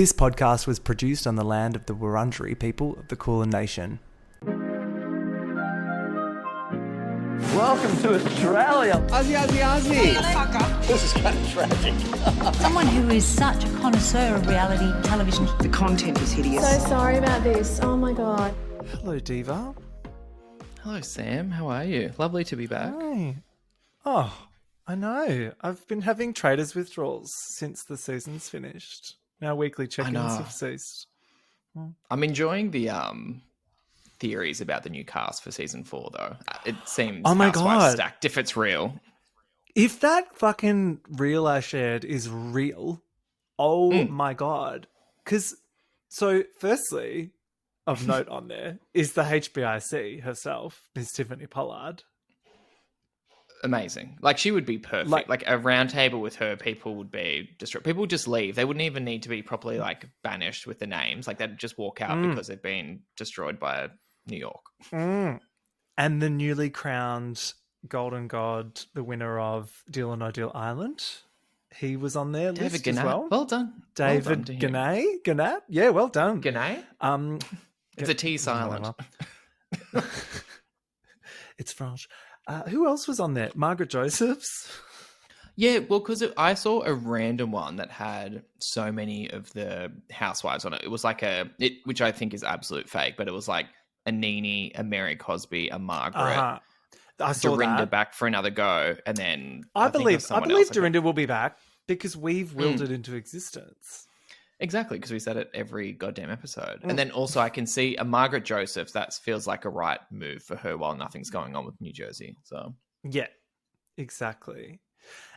This podcast was produced on the land of the Wurundjeri people of the Kaelan Nation. Welcome to Australia. Aussie. This is kind of tragic. Someone who is such a connoisseur of reality television. The content is hideous. So sorry about this. Oh my God. Hello, Diva. Hello, Sam. How are you? Lovely to be back. Hi. Oh, I know. I've been having Traitors withdrawals since the season's finished. Now weekly check-ins have ceased. I'm enjoying the theories about the new cast for season 4, though. It seems Housewives stacked if it's real. If that fucking reel I shared is real, oh my God. Because, so firstly, of note on there is the HBIC herself, Miss Tiffany Pollard. Amazing. Like, she would be perfect. Like a round table with her, people would be destroyed. People would just leave. They wouldn't even need to be properly, like, banished with the names. Like, they'd just walk out because they've been destroyed by New York. And the newly crowned Golden God, the winner of Deal or No Deal Island, he was on their list as well. Well done. David Gannat. Yeah, well done. Gannat? It's a T silent. It's French. Who else was on there? Margaret Josephs? Yeah, well, because I saw a random one that had so many of the housewives on it. It was like which I think is absolute fake, but it was like a Nene, a Mary Cosby, a Margaret, I saw Dorinda that. back for another go, and then I believe Dorinda will be back because we've willed it into existence. Exactly, because we said it every goddamn episode. And then also I can see a Margaret Joseph, that feels like a right move for her while nothing's going on with New Jersey. So yeah, exactly.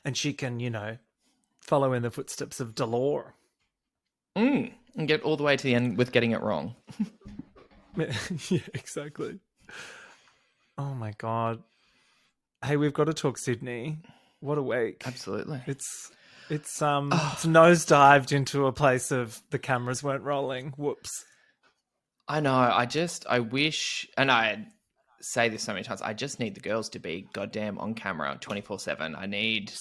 And she can, follow in the footsteps of Delore. And get all the way to the end with getting it wrong. Yeah, exactly. Oh my God. Hey, we've got to talk Sydney. What a week. Absolutely. It's nosedived into a place of the cameras weren't rolling. Whoops. I know. I wish, and I say this so many times, I just need the girls to be goddamn on camera 24/7. I need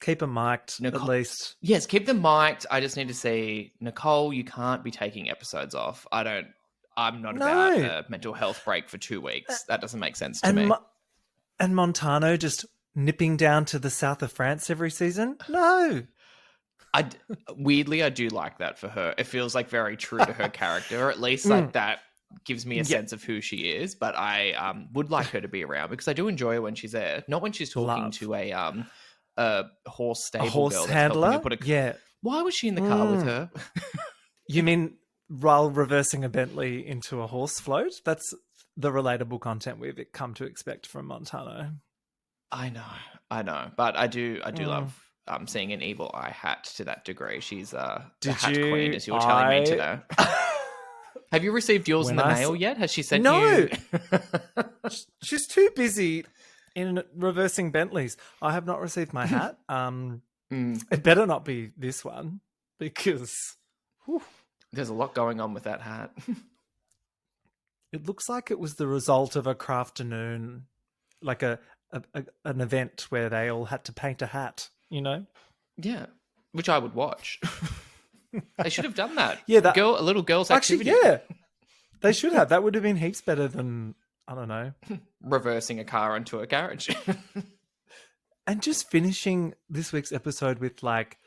keep them mic'd at least. Yes, keep them mic'd. I just need to see, Nicole, you can't be taking episodes off. I'm not about a mental health break for 2 weeks. That doesn't make sense to me. And Montano just nipping down to the south of France every season? No. Weirdly, I do like that for her. It feels like very true to her character, or at least like that gives me a sense of who she is. But I would like her to be around because I do enjoy her when she's there. Not when she's talking to a horse stable girl that's handler. Yeah. Why was she in the car with her? You mean while reversing a Bentley into a horse float? That's the relatable content we've come to expect from Montano. I know, but I do love seeing an evil eye hat to that degree. She's the hat queen, as you were telling me today. Have you received yours in the mail yet? Has she sent you? She's too busy in reversing Bentleys. I have not received my hat. It better not be this one because there's a lot going on with that hat. It looks like it was the result of a crafternoon, like an event where they all had to paint a hat, Yeah, which I would watch. They should have done that. Yeah, a little girl's activity. Actually, yeah, they should have. That would have been heaps better than, I don't know, reversing a car into a garage. And just finishing this week's episode with like,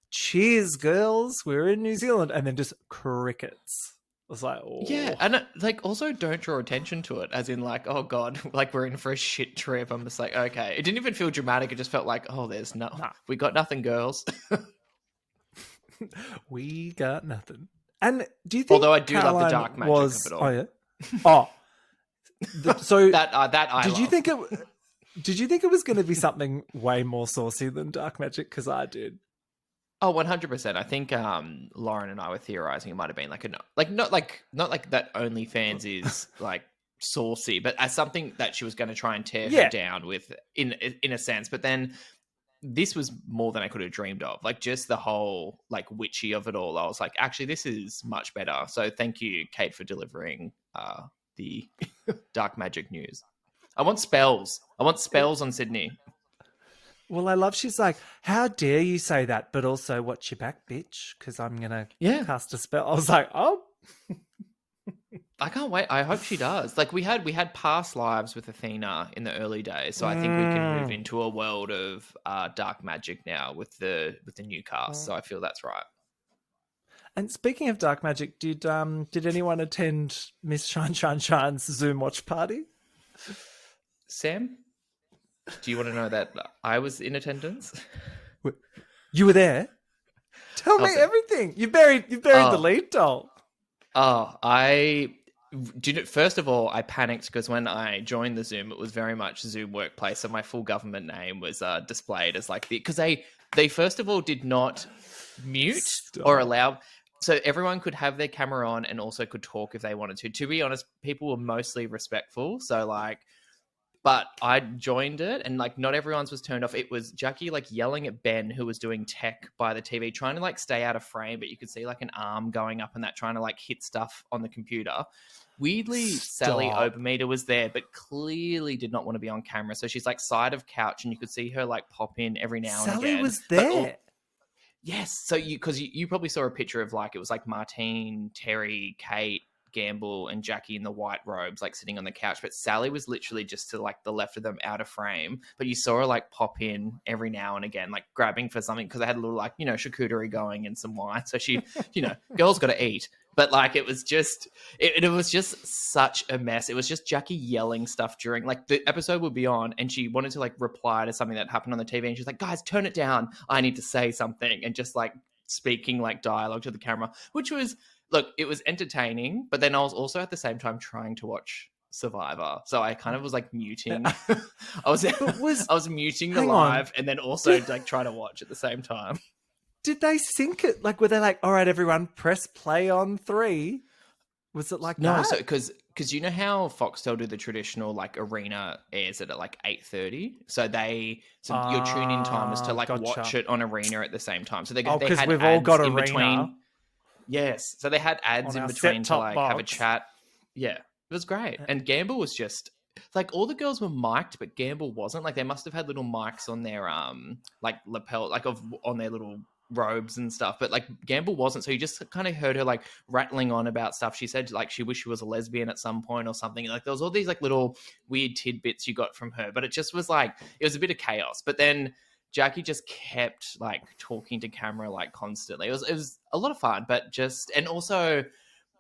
cheers, girls, we're in New Zealand, and then just crickets. I was like, oh. Yeah, and also don't draw attention to it, as in like, oh God, like we're in for a shit trip. I'm just like, okay. It didn't even feel dramatic. It just felt like, oh, we got nothing, girls. We got nothing. And do you think? Although I do love the dark magic of it all. Oh yeah. So that did you think it was going to be something way more saucy than dark magic? Because I did. Oh, 100%. I think Lauren and I were theorizing it might have been not like that OnlyFans is like saucy, but as something that she was going to try and tear her down with in a sense. But then this was more than I could have dreamed of. Like just the whole like witchy of it all. I was like, actually, this is much better. So thank you, Kate, for delivering the dark magic news. I want spells. I want spells on Sydney. Well, I love she's like, how dare you say that? But also, watch your back, bitch, because I'm going to cast a spell. I was like, oh. I can't wait. I hope she does. Like we had past lives with Athena in the early days, so I think we can move into a world of dark magic now with the new cast. So I feel that's right. And speaking of dark magic, did anyone attend Miss Shine's Zoom watch party? Sam, do you want to know that I was in attendance? You were there? Tell me everything. You buried the lead doll. Oh, I did. First of all, I panicked because when I joined the Zoom, it was very much Zoom Workplace, so my full government name was displayed as like because they first of all did not mute or allow. So everyone could have their camera on and also could talk if they wanted to. To be honest, people were mostly respectful. So like, but I joined it and like not everyone's was turned off. It was Jackie like yelling at Ben who was doing tech by the TV, trying to like stay out of frame, but you could see like an arm going up and that trying to like hit stuff on the computer. Weirdly, Sally Obermeter was there, but clearly did not want to be on camera. So she's like side of couch and you could see her like pop in every now and again. Sally was there. Yes. So because you probably saw a picture of like, it was like Martine, Terry, Kate, Gamble and Jackie in the white robes, like sitting on the couch. But Sally was literally just to like the left of them out of frame. But you saw her like pop in every now and again, like grabbing for something because they had a little like, charcuterie going and some wine. So she, girls got to eat. But like it was just such a mess. It was just Jackie yelling stuff during like the episode would be on and she wanted to like reply to something that happened on the TV and she's like, guys, turn it down. I need to say something and just like speaking like dialogue to the camera, which was look, it was entertaining, but then I was also at the same time trying to watch Survivor. So I kind of was like muting. I was muting the live and then also like trying to watch at the same time. Did they sync it? Like, were they like, all right, everyone, press play on 3? Was it like that? No, so because you know how Foxtel do the traditional like arena airs it at like 8:30. So your tune in time is to like watch it on arena at the same time. So they had we've ads all got in arena. Between. Yes, so they had ads in between to like have a chat. Yeah, it was great. And Gamble was just like all the girls were mic'd, but Gamble wasn't. Like they must have had little mics on their like lapel, like on their little robes and stuff. But like Gamble wasn't, so you just kind of heard her like rattling on about stuff. She said like she wished she was a lesbian at some point or something. Like there was all these like little weird tidbits you got from her, but it just was like it was a bit of chaos. But then Jackie just kept like talking to camera like constantly. It was a lot of fun, but and also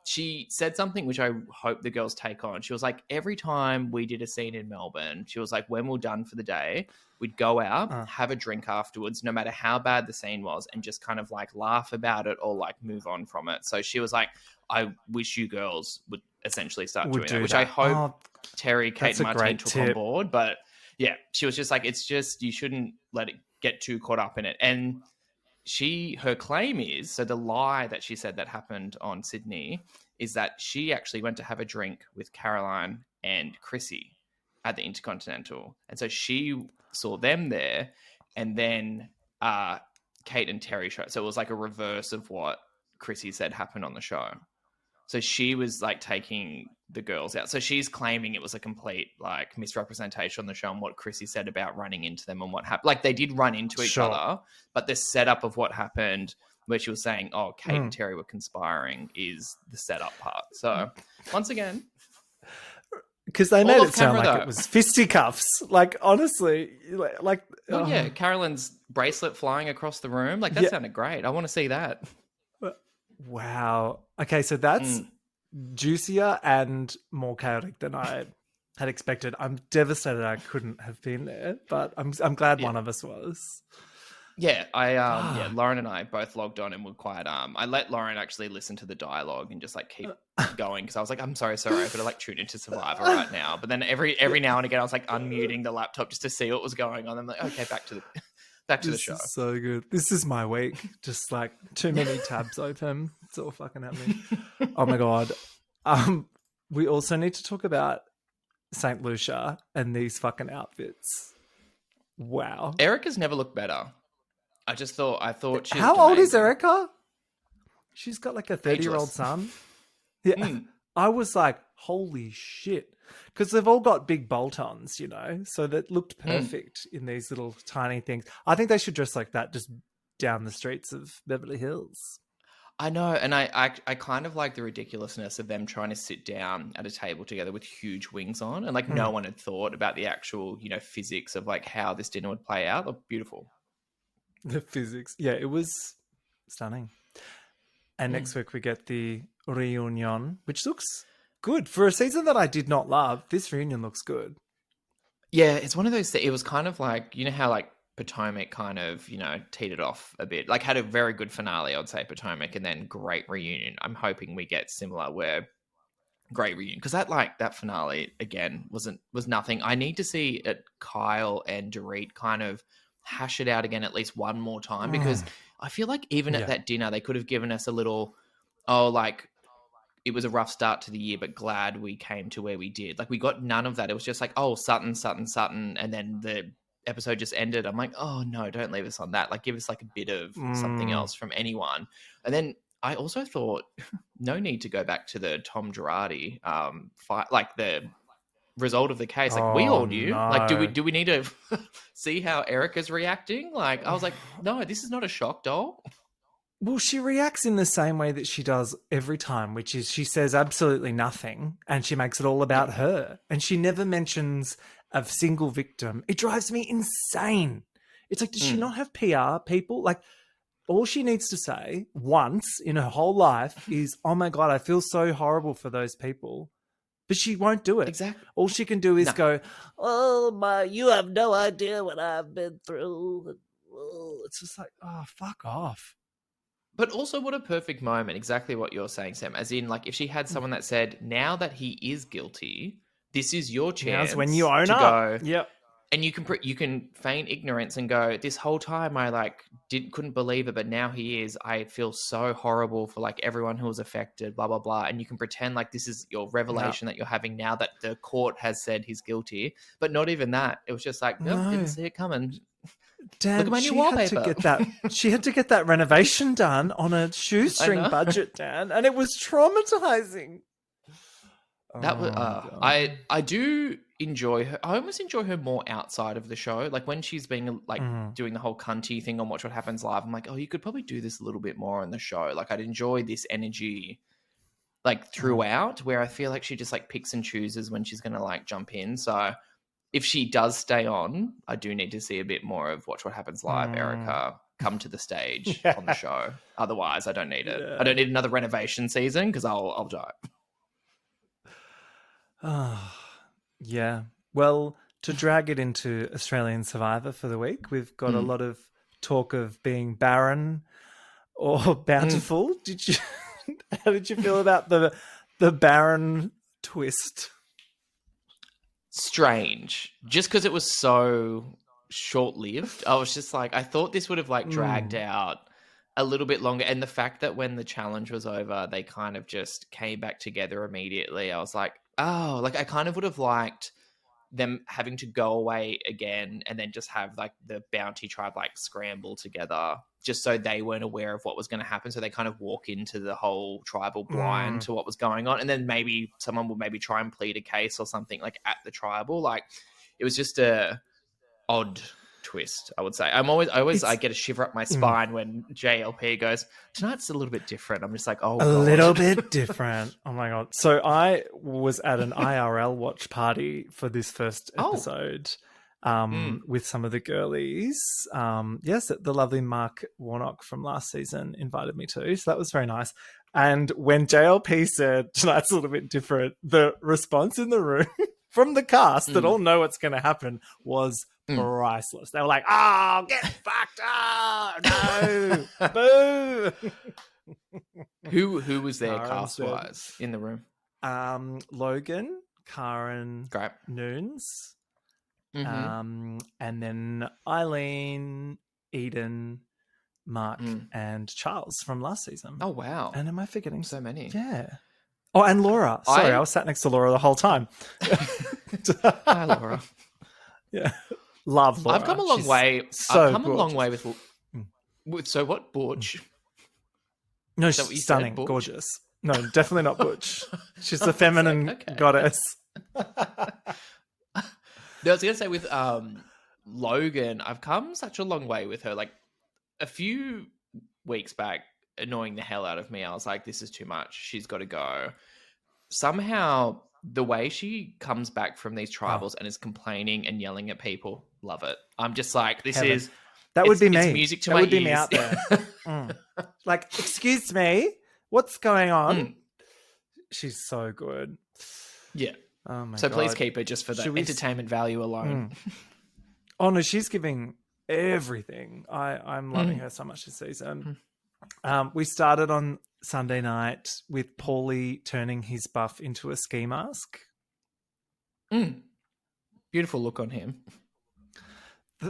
she said something which I hope the girls take on. She was like, every time we did a scene in Melbourne, she was like, when we're done for the day, we'd go out, have a drink afterwards, no matter how bad the scene was, and just kind of like laugh about it or like move on from it. So she was like, I wish you girls would essentially start doing that, which I hope Terry, Kate, and Martine took on board. But yeah, she was just like, it's just, you shouldn't let it get too caught up in it. And her claim is, so the lie that she said that happened on Sydney is that she actually went to have a drink with Caroline and Chrissy at the Intercontinental. And so she saw them there and then Kate and Terry showed. So it was like a reverse of what Chrissy said happened on the show. So she was like taking the girls out. So she's claiming it was a complete like misrepresentation on the show and what Chrissy said about running into them and what happened. Like they did run into each other, but the setup of what happened where she was saying, oh, Kate and Terry were conspiring is the setup part. So once again, because they made it sound like it was fisticuffs. Like honestly, like yeah, Carolyn's bracelet flying across the room. Like that sounded great. I want to see that. Wow. Okay, so that's juicier and more chaotic than I had expected. I'm devastated I couldn't have been there, but I'm glad one of us was. Yeah, Lauren and I both logged on and were quite I let Lauren actually listen to the dialogue and just like keep going because I was like, I'm sorry, I gotta like tune into Survivor right now. But then every now and again I was like unmuting the laptop just to see what was going on. I'm like, okay, back to the show. Is so good. This is my week. Just like too many tabs open. It's all fucking happening. Oh my god. We also need to talk about St. Lucia and these fucking outfits. Wow. Erica's never looked better. I thought she How old is Erica? She's got like a 30-year-old son. Yeah. I was like, holy shit. Because they've all got big bolt-ons, you know, so that looked perfect in these little tiny things. I think they should dress like that just down the streets of Beverly Hills. I know, and I kind of like the ridiculousness of them trying to sit down at a table together with huge wings on, and like no one had thought about the actual, you know, physics of like how this dinner would play out. Look beautiful. The physics. Yeah, it was stunning. And next week we get the reunion, which looks good. For a season that I did not love, this reunion looks good. Yeah, it's one of those it was kind of like, you know how like Potomac kind of, you know, teetered off a bit. Like had a very good finale, I would say, Potomac, and then great reunion. I'm hoping we get similar where great reunion. Because that finale again was nothing. I need to see it Kyle and Dorit kind of hash it out again at least one more time, because I feel like even at that dinner they could have given us a little, like it was a rough start to the year, but glad we came to where we did. Like we got none of that. It was just like, oh, Sutton, and then the episode just ended. I'm like, oh no, don't leave us on that. Like give us like a bit of something else from anyone. And then I also thought no need to go back to the Tom Girardi fight, like the result of the case. Like we all knew. No. Like do we need to see how Erica's reacting? Like I was like, no, this is not a shock doll. Well, she reacts in the same way that she does every time, which is she says absolutely nothing and she makes it all about her. And she never mentions a single victim. It drives me insane. It's like, does she not have PR people? Like, all she needs to say once in her whole life is, oh my God, I feel so horrible for those people. But she won't do it. Exactly. All she can do is go, oh, you have no idea what I've been through. It's just like, oh, fuck off. But also, what a perfect moment. Exactly what you're saying, Sam. As in, like, if she had someone that said, now that he is guilty, this is your chance. Now's when you own to up. Go. Yep. And you can feign ignorance and go, this whole time I couldn't believe it, but now he is. I feel so horrible for like everyone who was affected, blah, blah, blah. And you can pretend like this is your revelation that you're having now that the court has said he's guilty. But not even that. It was just like, nope, didn't see it coming. Dan, look at my new wallpaper. She had to get that renovation done on a shoestring budget, Dan, and it was traumatizing. That was I do enjoy her. I almost enjoy her more outside of the show. Like when she's being like doing the whole cunty thing on Watch What Happens Live. I'm like, oh, you could probably do this a little bit more on the show. Like I'd enjoy this energy like throughout, where I feel like she just like picks and chooses when she's gonna like jump in. So if she does stay on, I do need to see a bit more of Watch What Happens Live, Erica, come to the stage on the show. Otherwise, I don't need it. I don't need another renovation season because I'll die. Yeah. Well, to drag it into Australian Survivor for the week, we've got a lot of talk of being barren or bountiful. How did you feel about the barren twist? Strange. Just because it was so short-lived, I was just like, I thought this would have like dragged out a little bit longer. And the fact that when the challenge was over, they kind of just came back together immediately. I was like, oh, like I kind of would have liked them having to go away again and then just have like the bounty tribe like scramble together just so they weren't aware of what was going to happen. So they kind of walk into the whole tribal blind to what was going on. And then maybe someone would maybe try and plead a case or something like at the tribal. Like it was just a odd twist, I would say. I get a shiver up my spine when JLP goes, tonight's a little bit different. I'm just like, oh, little bit different. Oh my God. So I was at an IRL watch party for this first episode with some of the girlies. Yes, the lovely Mark Warnock from last season invited me to. So that was very nice. And when JLP said tonight's a little bit different, the response in the room from the cast that all know what's going to happen was priceless. They were like, oh, get fucked up. No. Boo. Who was there cast-wise in the room? Logan, Karin, Great. Noons, and then Eileen, Eden, Mark, and Charles from last season. Oh, wow. And am I forgetting so many? Yeah. Oh, and Laura. Sorry, I was sat next to Laura the whole time. Hi, Laura. Yeah. Love Laura. I've come a long way. So I've come gorgeous. a long way with so what? Borge? No, Is that what you stunning, said, Borge? gorgeous. No, definitely not butch. She's the feminine okay. goddess. No, I was gonna say with Logan, I've come such a long way with her. Like a few weeks back, annoying the hell out of me. I was like, this is too much. She's got to go. Somehow, the way she comes back from these tribals and is complaining and yelling at people, love it. I'm just like, this Heaven. is That would be me. It's music to that my would be ears. me out there. Like, excuse me, what's going on? She's so good. Yeah. Oh my so God. please keep her just for the entertainment value alone. Oh no, she's giving everything. I'm loving her so much this season. We started on Sunday night with Paulie turning his buff into a ski mask. Beautiful look on him.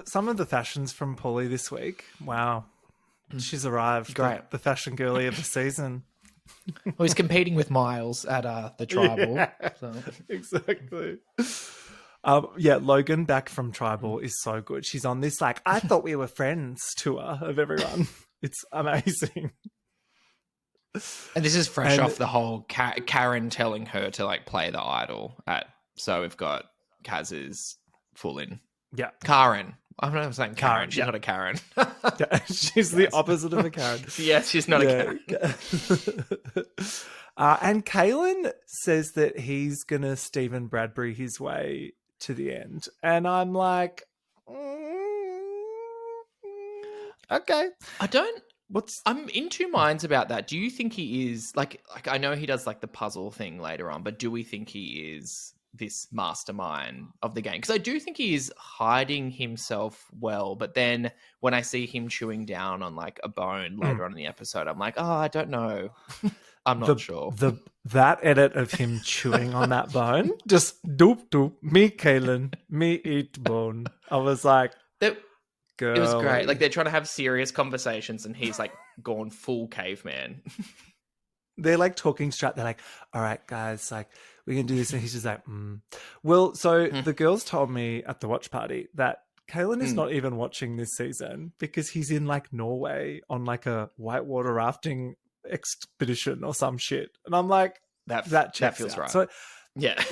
Some of the fashions from Paulie this week. Wow. She's arrived. Great. The fashion girly of the season. Well, he's competing with Miles at the tribal. Yeah, so. exactly. Logan back from tribal is so good. She's on this like, I thought we were friends tour of everyone. It's amazing. And this is fresh off the whole Karin telling her to like play the idol at. So we've got Kaz's full in. Yeah. Karin. I'm not saying Karin. She's yeah. not a Karen. Yeah, she's the opposite of a Karen. Yes, she's not a Karen. And Kaelan says that he's going to Stephen Bradbury his way to the end. And I'm like, okay. I'm in two minds about that. Do you think he is like I know he does like the puzzle thing later on, but do we think he is this mastermind of the game? Because I do think he is hiding himself well, but then when I see him chewing down on like a bone later on in the episode, I'm like, oh, I don't know. I'm not sure. That edit of him chewing on that bone, just doop doop, me Kaelan, me eat bone. I was like, girl. It was great. Like they're trying to have serious conversations and he's like gone full caveman. They're like talking straight. They're like, all right, guys, like we can do this. And he's just like, Well, so the girls told me at the watch party that Kaelan is not even watching this season because he's in like Norway on like a whitewater rafting expedition or some shit. And I'm like, that feels out. right. So yeah.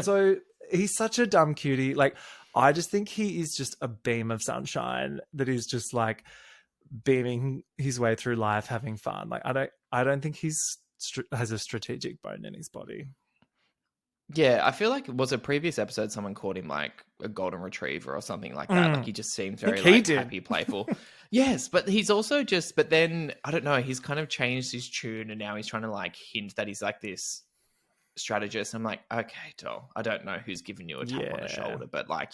So he's such a dumb cutie. Like, I just think he is just a beam of sunshine that is just like beaming his way through life, having fun. Like, I don't think has a strategic bone in his body. Yeah, I feel like it was a previous episode someone called him like a golden retriever or something like that. Like he just seemed very like happy, playful. Yes, but he's also but then I don't know, he's kind of changed his tune and now he's trying to like hint that he's like this strategist. I'm like, okay, doll, I don't know who's giving you a tap on the shoulder, but like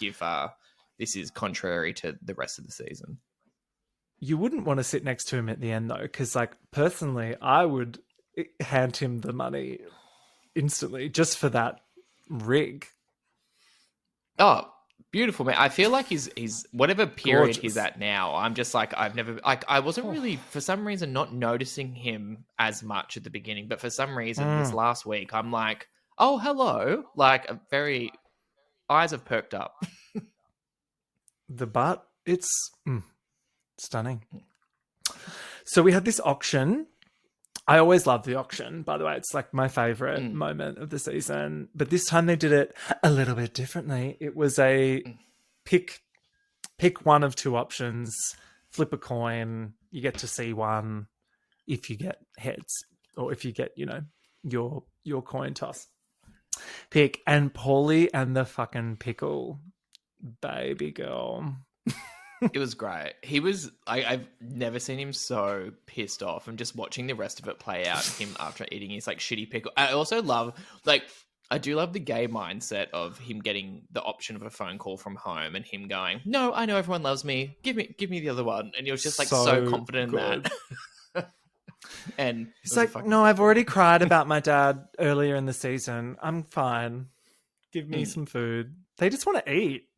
this is contrary to the rest of the season. You wouldn't want to sit next to him at the end though, because like personally, I would hand him the money instantly just for that rig. Oh, beautiful, man. I feel like he's whatever period Gorgeous. he's at now, I'm just like, I wasn't really, for some reason, not noticing him as much at the beginning, but for some reason this last week, I'm like, oh, hello. Like eyes have perked up. The butt, it's stunning. So we had this auction. I always love the auction, by the way. It's like my favorite moment of the season. But this time they did it a little bit differently. It was a pick one of two options, flip a coin. You get to see one if you get heads or if you get, your coin toss. Pick. And Paulie and the fucking pickle, baby girl. It was great. He was, I've never seen him so pissed off. And just watching the rest of it play out, him after eating his like shitty pickle. I also love, I do love the gay mindset of him getting the option of a phone call from home and him going, no, I know everyone loves me. Give me the other one. And he was just like so confident in that. And he's like, no, I've already cried about my dad earlier in the season. I'm fine. Give me some food. They just want to eat.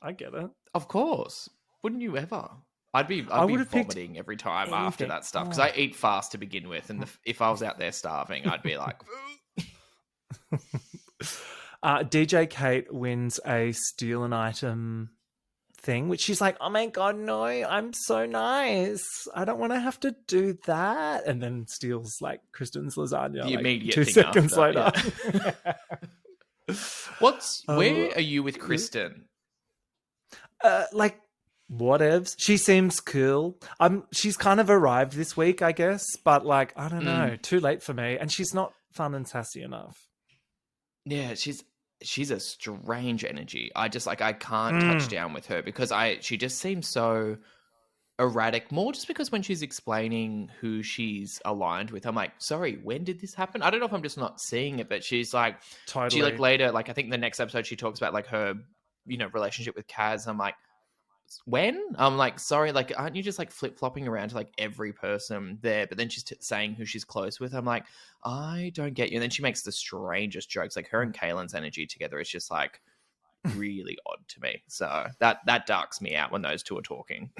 I get it. Of course. Wouldn't you ever? I'd be vomiting every time after that stuff because I eat fast to begin with, and if I was out there starving, I'd be like. DJ Kate wins a steal an item thing, which she's like, oh my God, no, I'm so nice. I don't want to have to do that. And then steals like Kristen's lasagna The like immediate 2 thing seconds after, later. yeah. Where are you with Kristen? Like whatevs. She seems cool. She's kind of arrived this week, I guess, but like, I don't know, too late for me. And she's not fun and sassy enough. Yeah, she's a strange energy. I just like I can't touch down with her because she just seems so erratic. More just because when she's explaining who she's aligned with, I'm like, sorry, when did this happen? I don't know if I'm just not seeing it, but she's like, Totally. she like later, like I think the next episode she talks about like her, relationship with Kaz. I'm like, when? I'm like, sorry, like, aren't you just like flip flopping around to like every person there? But then she's saying who she's close with. I'm like, I don't get you. And then she makes the strangest jokes. Like her and Kaelan's energy together is just like really odd to me. So that darks me out when those two are talking.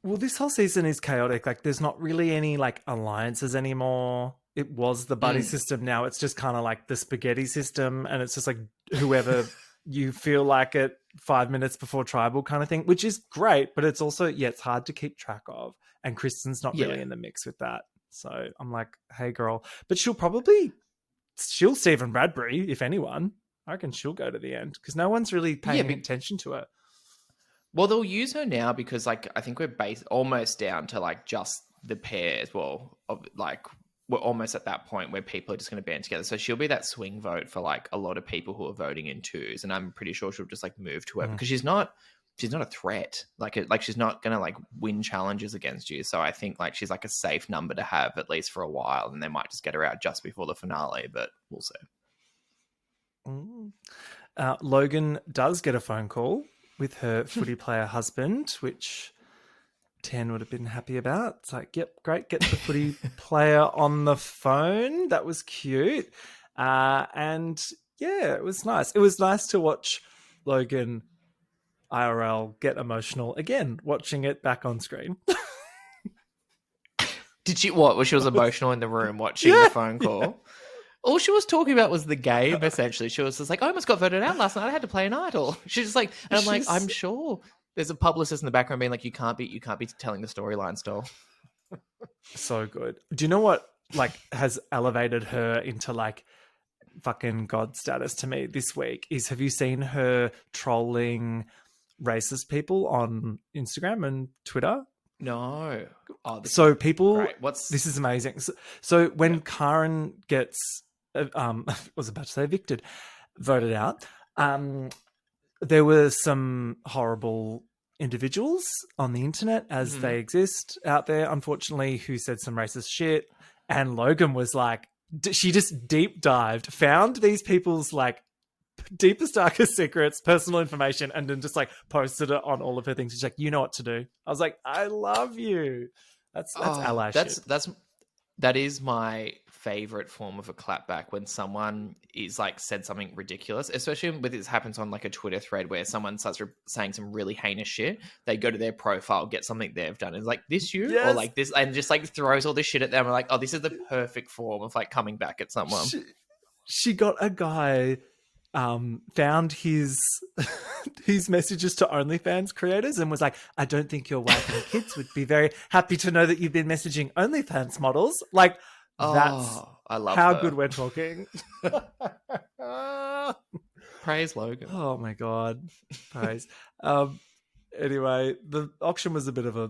Well, this whole season is chaotic. Like, there's not really any like alliances anymore. It was the buddy system. Now it's just kind of like the spaghetti system, and it's just like whoever you feel like it 5 minutes before tribal kind of thing, which is great, but it's also, it's hard to keep track of. And Kristen's not really in the mix with that. So I'm like, hey, girl. But she'll Stephen Bradbury, if anyone. I reckon she'll go to the end because no one's really paying attention to her. Well, they'll use her now because like I think we're almost down to like just the pairs. Well, we're almost at that point where people are just going to band together. So she'll be that swing vote for like a lot of people who are voting in twos. And I'm pretty sure she'll just like move to her because she's not a threat. Like she's not going to like win challenges against you. So I think like she's like a safe number to have at least for a while. And they might just get her out just before the finale, but we'll see. Logan does get a phone call with her footy player husband, which 10 would have been happy about. It's like, yep, great. Get the footy player on the phone. That was cute. And yeah, it was nice. It was nice to watch Logan IRL get emotional again, watching it back on screen. Did she, was she was emotional in the room watching the phone call? Yeah. All she was talking about was the game, essentially. She was just like, I almost got voted out last night. I had to play an idol. She's just like, and I'm like, I'm sure there's a publicist in the background being like, you can't be telling the storyline still. So good. Do you know what like has elevated her into like fucking god status to me this week is, have you seen her trolling racist people on Instagram and Twitter? No. Oh, so people, great. This is amazing. So when Karin gets, was about to say evicted, voted out, there were some horrible individuals on the internet, as they exist out there, unfortunately, who said some racist shit. And Logan was like, she just deep dived, found these people's like deepest, darkest secrets, personal information, and then just like posted it on all of her things. She's like, you know what to do. I was like, I love you. That's allyship. That is my favorite form of a clapback, when someone is like said something ridiculous, especially when this happens on like a Twitter thread where someone starts saying some really heinous shit. They go to their profile, get something they've done, and it's like, this you? Yes. Or like this, and just like throws all this shit at them. And like, oh, this is the perfect form of like coming back at someone. She got a guy found his messages to OnlyFans creators and was like, I don't think your wife and kids would be very happy to know that you've been messaging OnlyFans models. Like, that's I love how her. good we're talking. Praise Logan. Oh my God. Praise. Anyway, the auction was a bit of a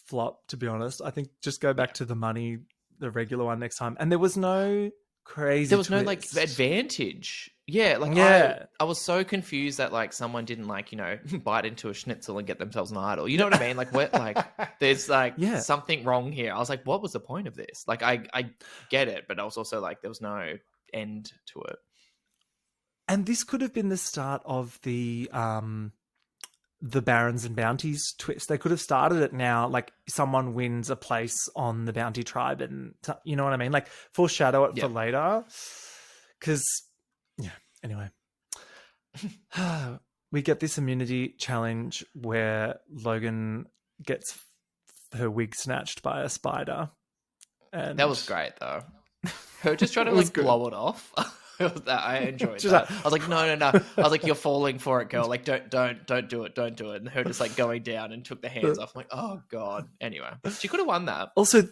flop, to be honest. I think just go back to the money, the regular one next time. And there was no crazy There was twist. no like advantage. Yeah, like I was so confused that like someone didn't like, bite into a schnitzel and get themselves an idol. You know what I mean? Like what, like there's like something wrong here. I was like, what was the point of this? Like I get it, but I was also like, there was no end to it. And this could have been the start of the barons and bounties twist. They could have started it now, like someone wins a place on the bounty tribe, and you know what I mean? Like foreshadow it for later. Because anyway, we get this immunity challenge where Logan gets her wig snatched by a spider. And that was great though. Her just trying to like blow it off. I enjoyed Just that. like- I was like, no. I was like, you're falling for it, girl. Like, don't do it. Don't do it. And her just like going down and took the hands off. I'm like, oh God. Anyway, she could have won that. Also,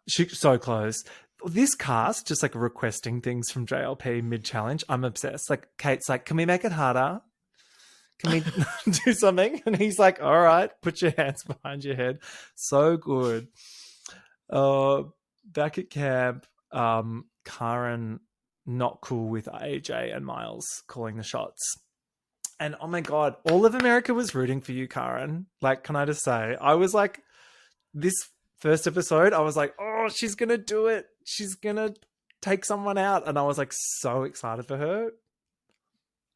she's so close. This cast just like requesting things from JLP mid-challenge. I'm obsessed. Like Kate's like, can we make it harder? Can we do something? And he's like, all right, put your hands behind your head. So good. Back at camp, Karin not cool with AJ and Miles calling the shots. And oh my God, all of America was rooting for you, Karin. Like, can I just say, I was like, this first episode, I was like, oh, she's going to do it. She's going to take someone out. And I was like so excited for her.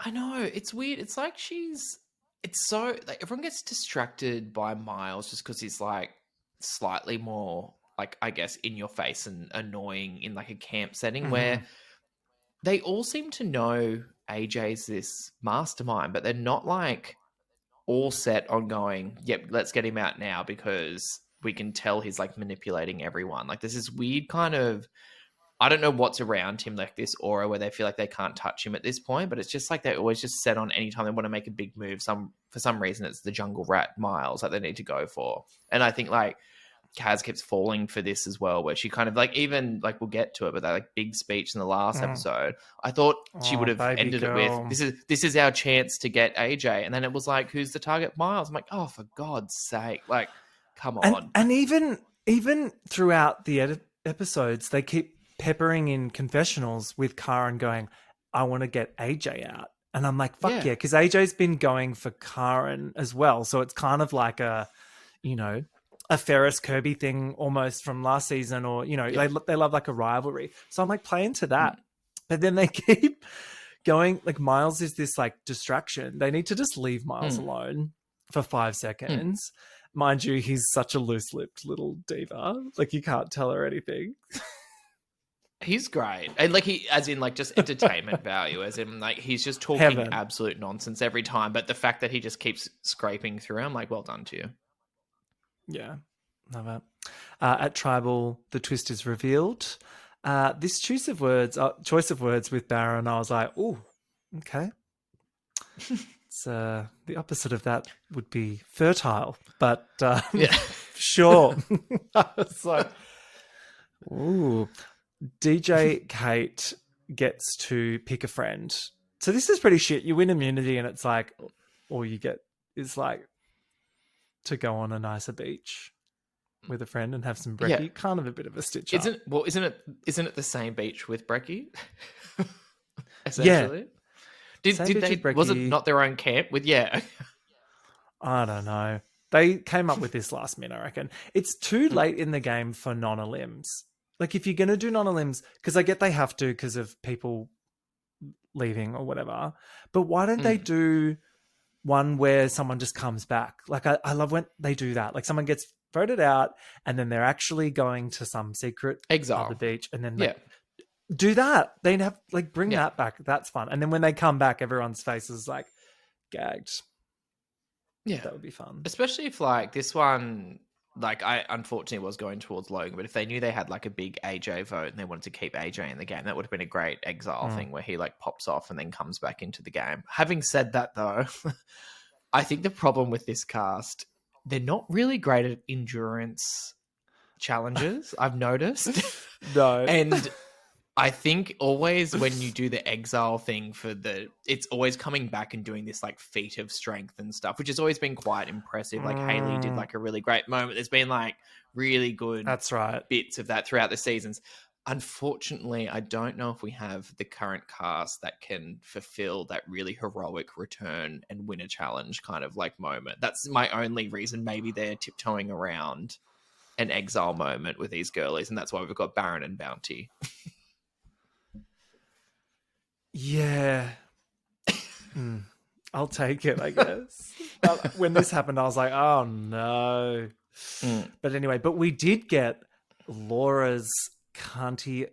I know, it's weird. It's like it's so like everyone gets distracted by Miles just because he's like slightly more like, I guess, in your face and annoying in like a camp setting where they all seem to know AJ's this mastermind, but they're not like all set on going, yep, let's get him out now because we can tell he's like manipulating everyone. Like there's this weird kind of, I don't know what's around him, like this aura where they feel like they can't touch him at this point, but it's just like they're always just set on anytime they want to make a big move. For some reason, it's the jungle rat Miles that they need to go for. And I think like Kaz keeps falling for this as well, where she kind of like, even like, we'll get to it, but that like big speech in the last episode, I thought she would have ended it with, this is our chance to get AJ. And then it was like, who's the target? Miles. I'm like, oh, for God's sake. Like, come on. And even throughout the episodes, they keep peppering in confessionals with Karin going, I want to get AJ out. And I'm like, fuck yeah, because AJ's been going for Karin as well. So it's kind of like a Ferris Kirby thing almost from last season, or, they love like a rivalry. So I'm like, play into that. But then they keep going, like Miles is this like distraction. They need to just leave Miles alone for 5 seconds. Mind you, he's such a loose-lipped little diva. Like you can't tell her anything. He's great. And like as in like just entertainment value, as in like he's just talking absolute nonsense every time. But the fact that he just keeps scraping through, I'm like, well done to you. Yeah, love it. At Tribal, the twist is revealed. This choice of words with Barren, I was like, oh, okay. It's the opposite of that would be fertile, but sure. I was like, ooh. DJ Kate gets to pick a friend. So this is pretty shit. You win immunity and it's like, all you get is like to go on a nicer beach with a friend and have some brekkie. Yeah. Kind of a bit of a stitch up. Isn't it the same beach with brekkie? Essentially. Yeah. Did they, was it not their own camp with, I don't know. They came up with this last minute, I reckon. It's too late in the game for non-elims. Like, if you're going to do non-elims, because I get they have to because of people leaving or whatever, but why don't they do one where someone just comes back? Like, I love when they do that. Like, someone gets voted out and then they're actually going to some secret exile on the beach, and then they do that. They have, like, bring that back. That's fun. And then when they come back, everyone's face is, like, gagged. Yeah. That would be fun. Especially if, like, this one... Like, I unfortunately was going towards Logan, but if they knew they had like a big AJ vote and they wanted to keep AJ in the game, that would have been a great exile thing where he like pops off and then comes back into the game. Having said that, though, I think the problem with this cast, they're not really great at endurance challenges, I've noticed. No. And I think always when you do the exile thing it's always coming back and doing this like feat of strength and stuff, which has always been quite impressive. Like Haley did like a really great moment. There's been like really good bits of that throughout the seasons. Unfortunately, I don't know if we have the current cast that can fulfill that really heroic return and win a challenge kind of like moment. That's my only reason. Maybe they're tiptoeing around an exile moment with these girlies, and that's why we've got Barren and Bounty. Yeah. I'll take it, I guess. When this happened, I was like, oh no. But anyway, we did get Laura's cunty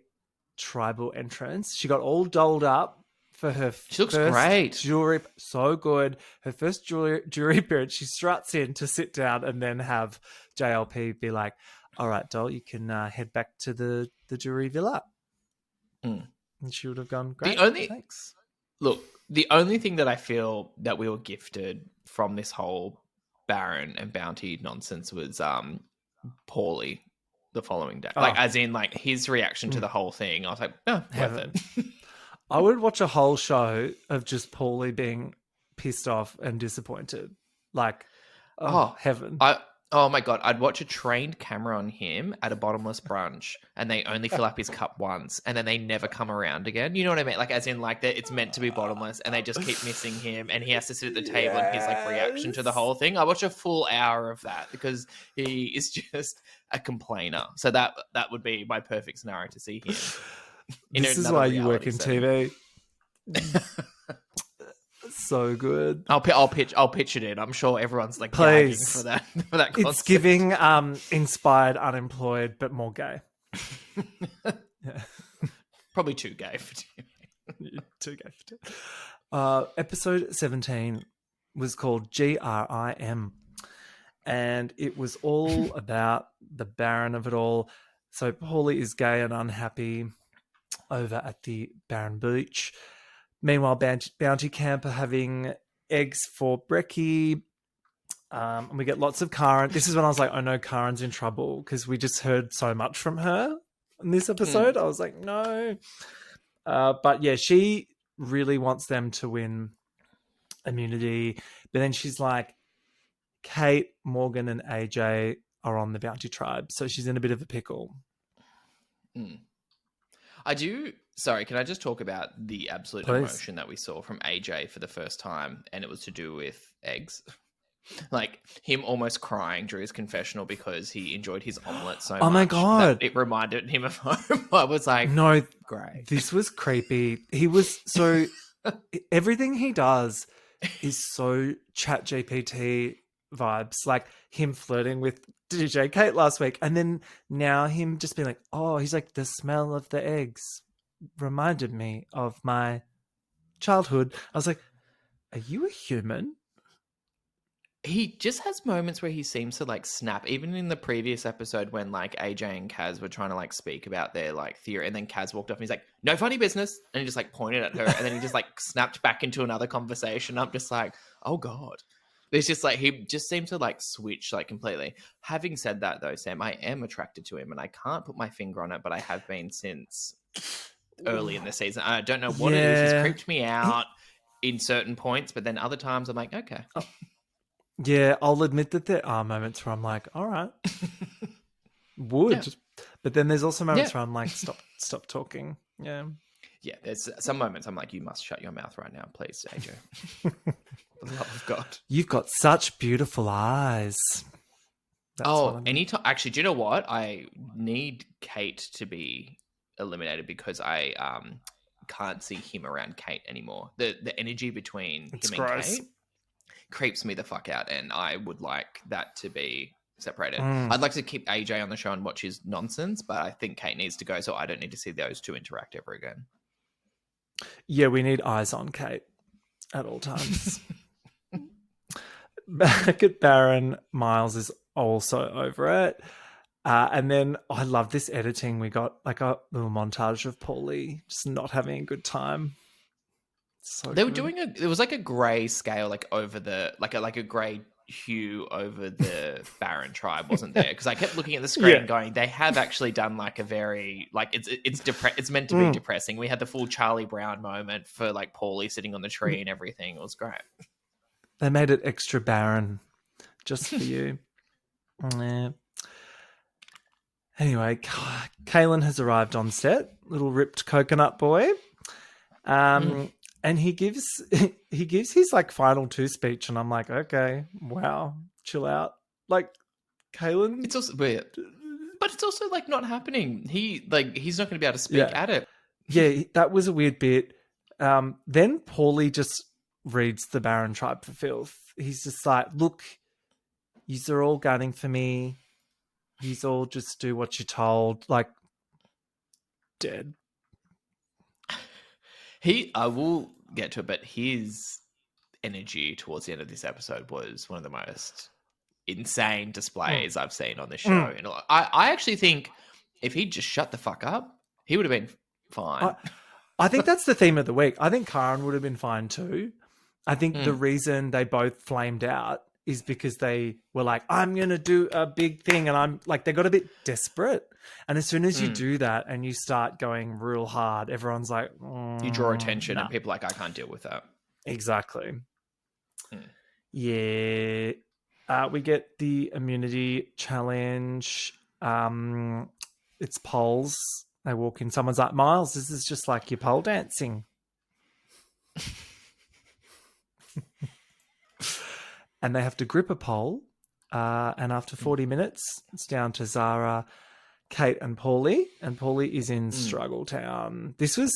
tribal entrance. She got all dolled up for her She looks great. Jury. So good. Her first jury period, she struts in to sit down and then have JLP be like, all right, doll, you can head back to the jury villa. And she would have gone, great, thanks. Look, the only thing that I feel that we were gifted from this whole Barren and bounty nonsense was Paulie the following day. Like, as in, like, his reaction to the whole thing. I was like, oh, worth it. I would watch a whole show of just Paulie being pissed off and disappointed. Like, heaven. Oh my God, I'd watch a trained camera on him at a bottomless brunch and they only fill up his cup once and then they never come around again. You know what I mean? Like, as in, like, that it's meant to be bottomless and they just keep missing him and he has to sit at the table and his, like, reaction to the whole thing. I watch a full hour of that because he is just a complainer. So that would be my perfect scenario to see him. This is why you work in TV. So good. I'll pitch it in. I'm sure everyone's like gagging for that concept. It's giving inspired unemployed but more gay. Yeah. Probably too gay for TV. Too gay for TV. Episode 17 was called GRIM. And it was all about the Barren of it all. So Paulie is gay and unhappy over at the Barren Beach. Meanwhile, Bounty Camp are having eggs for brekkie. And we get lots of Karin. This is when I was like, oh no, Karin's in trouble because we just heard so much from her in this episode. I was like, no. But yeah, she really wants them to win immunity. But then she's like, Kate, Morgan, and AJ are on the Bounty Tribe. So she's in a bit of a pickle. Sorry, can I just talk about the absolute emotion that we saw from AJ for the first time? And it was to do with eggs. Like, him almost crying during his confessional because he enjoyed his omelette so much. Oh my God. That it reminded him of home. I was like, no, great. This was creepy. He was so... everything he does is so ChatGPT vibes. Like, him flirting with DJ Kate last week. And then now him just being like, oh, he's like, the smell of the eggs reminded me of my childhood. I was like, are you a human? He just has moments where he seems to like snap. Even in the previous episode when like AJ and Kaz were trying to like speak about their like theory, and then Kaz walked off and he's like, no funny business, and he just like pointed at her and then he just like snapped back into another conversation. I'm just like, oh God. It's just like, he just seems to like switch like completely. Having said that though, Sam, I am attracted to him and I can't put my finger on it, but I have been since early in the season. I don't know what it is. He's creeped me out in certain points, but then other times I'm like, okay. Yeah, I'll admit that there are moments where I'm like, all right. Would. Yeah. But then there's also moments where I'm like, stop talking. Yeah. Yeah, there's some moments I'm like, you must shut your mouth right now, please, AJ. For the love of God. You've got such beautiful eyes. Anytime. Actually, do you know what? I need Kate to be eliminated because I can't see him around Kate anymore. The energy between him and Kate creeps me the fuck out, and I would like that to be separated. I'd like to keep AJ on the show and watch his nonsense, but I think Kate needs to go, so I don't need to see those two interact ever again. Yeah, we need eyes on Kate at all times. Back at Barren, Miles is also over it. And then I love this editing. We got like a little montage of Paulie just not having a good time. So they were doing it was like a grey scale, like over the like a grey hue over the Barren tribe, wasn't there? Because I kept looking at the screen going, they have actually done like a very like it's meant to be depressing. We had the full Charlie Brown moment for like Paulie sitting on the tree and everything. It was great. They made it extra Barren just for you. Yeah. Anyway, Kaelan has arrived on set, little ripped coconut boy. And he gives his like final two speech, and I'm like, okay, wow, chill out. Like, Kaelan, it's also weird, but it's also like not happening. He's not going to be able to speak at it. Yeah, that was a weird bit. Then Paulie just reads the Barren tribe for filth. He's just like, look, yous are all gunning for me. Yous all just do what you're told. Like, dead. I will get to it, but his energy towards the end of this episode was one of the most insane displays I've seen on the show. And I actually think if he'd just shut the fuck up, he would have been fine. I think that's the theme of the week. I think Karin would have been fine too. I think the reason they both flamed out is because they were like, I'm going to do a big thing. And I'm like, they got a bit desperate. And as soon as you do that and you start going real hard, everyone's like, you draw attention and people are like, I can't deal with that. Exactly. Yeah. We get the immunity challenge. It's poles. They walk in. Someone's like, Miles, this is just like your pole dancing. And they have to grip a pole. And after 40 minutes, it's down to Zara, Kate, and Paulie. And Paulie is in Struggle Town. This was,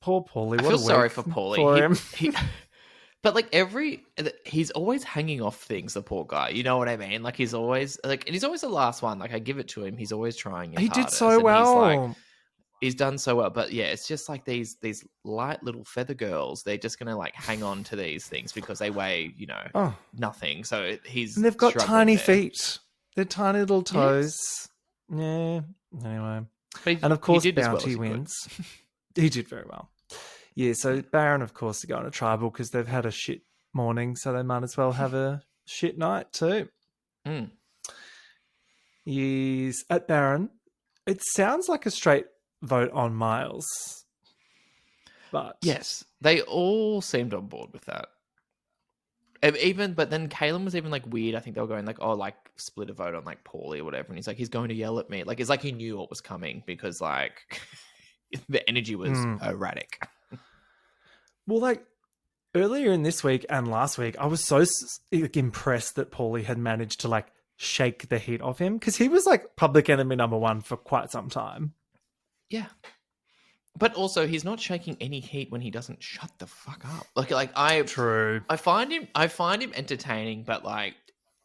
poor Paulie. I feel sorry for Paulie. But like he's always hanging off things, the poor guy. You know what I mean? Like he's always and he's always the last one. Like I give it to him. He's always trying. He did so well. He's done so well. But yeah, it's just like these light little feather girls. They're just gonna like hang on to these things because they weigh, nothing. So and they've got tiny feet. They're tiny little toes. Yes. Yeah. Anyway, and of course, Bounty wins. He did very well. Yeah, so Barren, of course, are going to tribal because they've had a shit morning, so they might as well have a shit night too. Yes, at Barren, it sounds like a straight vote on Miles. But yes, they all seemed on board with that. But then Kaelan was even like weird. I think they were going like, oh, like split a vote on like Paulie or whatever. And he's like, he's going to yell at me. Like, it's like he knew what was coming because like the energy was erratic. Well, like earlier in this week and last week, I was so impressed that Paulie had managed to like shake the heat off him because he was like public enemy number one for quite some time. Yeah. But also he's not shaking any heat when he doesnn't shut the fuck up. True. I find him entertaining, but like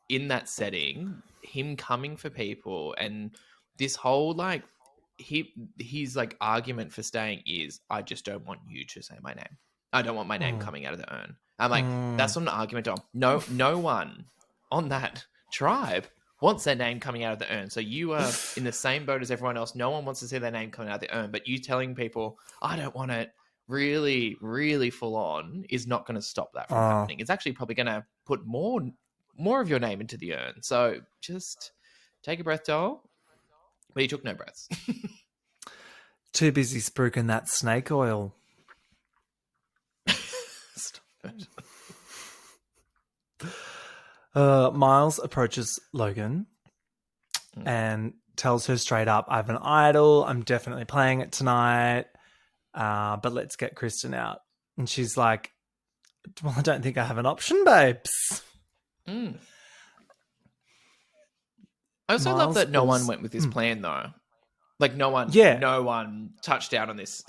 in that setting, him coming for people and this whole like his like argument for staying is I just don't want you to say my name. I don't want my name coming out of the urn. I'm like, that's not an argument. No one on that tribe wants their name coming out of the urn. So you are in the same boat as everyone else. No one wants to see their name coming out of the urn. But you telling people, I don't want it really, really full on is not going to stop that from happening. It's actually probably going to put more of your name into the urn. So just take a breath, doll. But he took no breaths. Too busy spruiking that snake oil. Stop it. Miles approaches Logan and tells her straight up, I have an idol. I'm definitely playing it tonight. But let's get Kristen out. And she's like, well, I don't think I have an option, babes. I also love that no one went with this plan, though. Like, no one touched down on this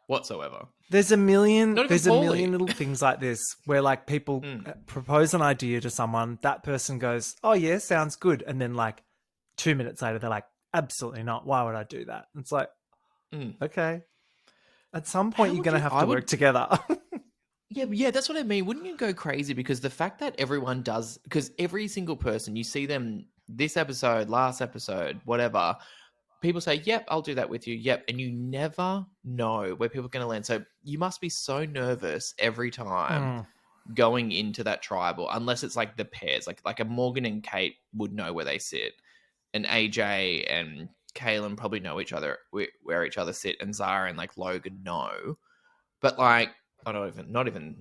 whatsoever. There's a million little things like this where like people propose an idea to someone, that person goes, oh yeah, sounds good. And then like 2 minutes later, they're like, absolutely not. Why would I do that? And it's like, okay. At some point, you're going to have to work together. Yeah, that's what I mean. Wouldn't you go crazy? Because the fact that everyone does, because every single person, you see them this episode, last episode, whatever, people say, yep, I'll do that with you. Yep. And you never know where people are going to land. So you must be so nervous every time going into that tribal, unless it's like the pairs, like a Morgan and Kate would know where they sit. And AJ and Kaelan probably know each other, where each other sit. And Zara and like Logan know. But like, not even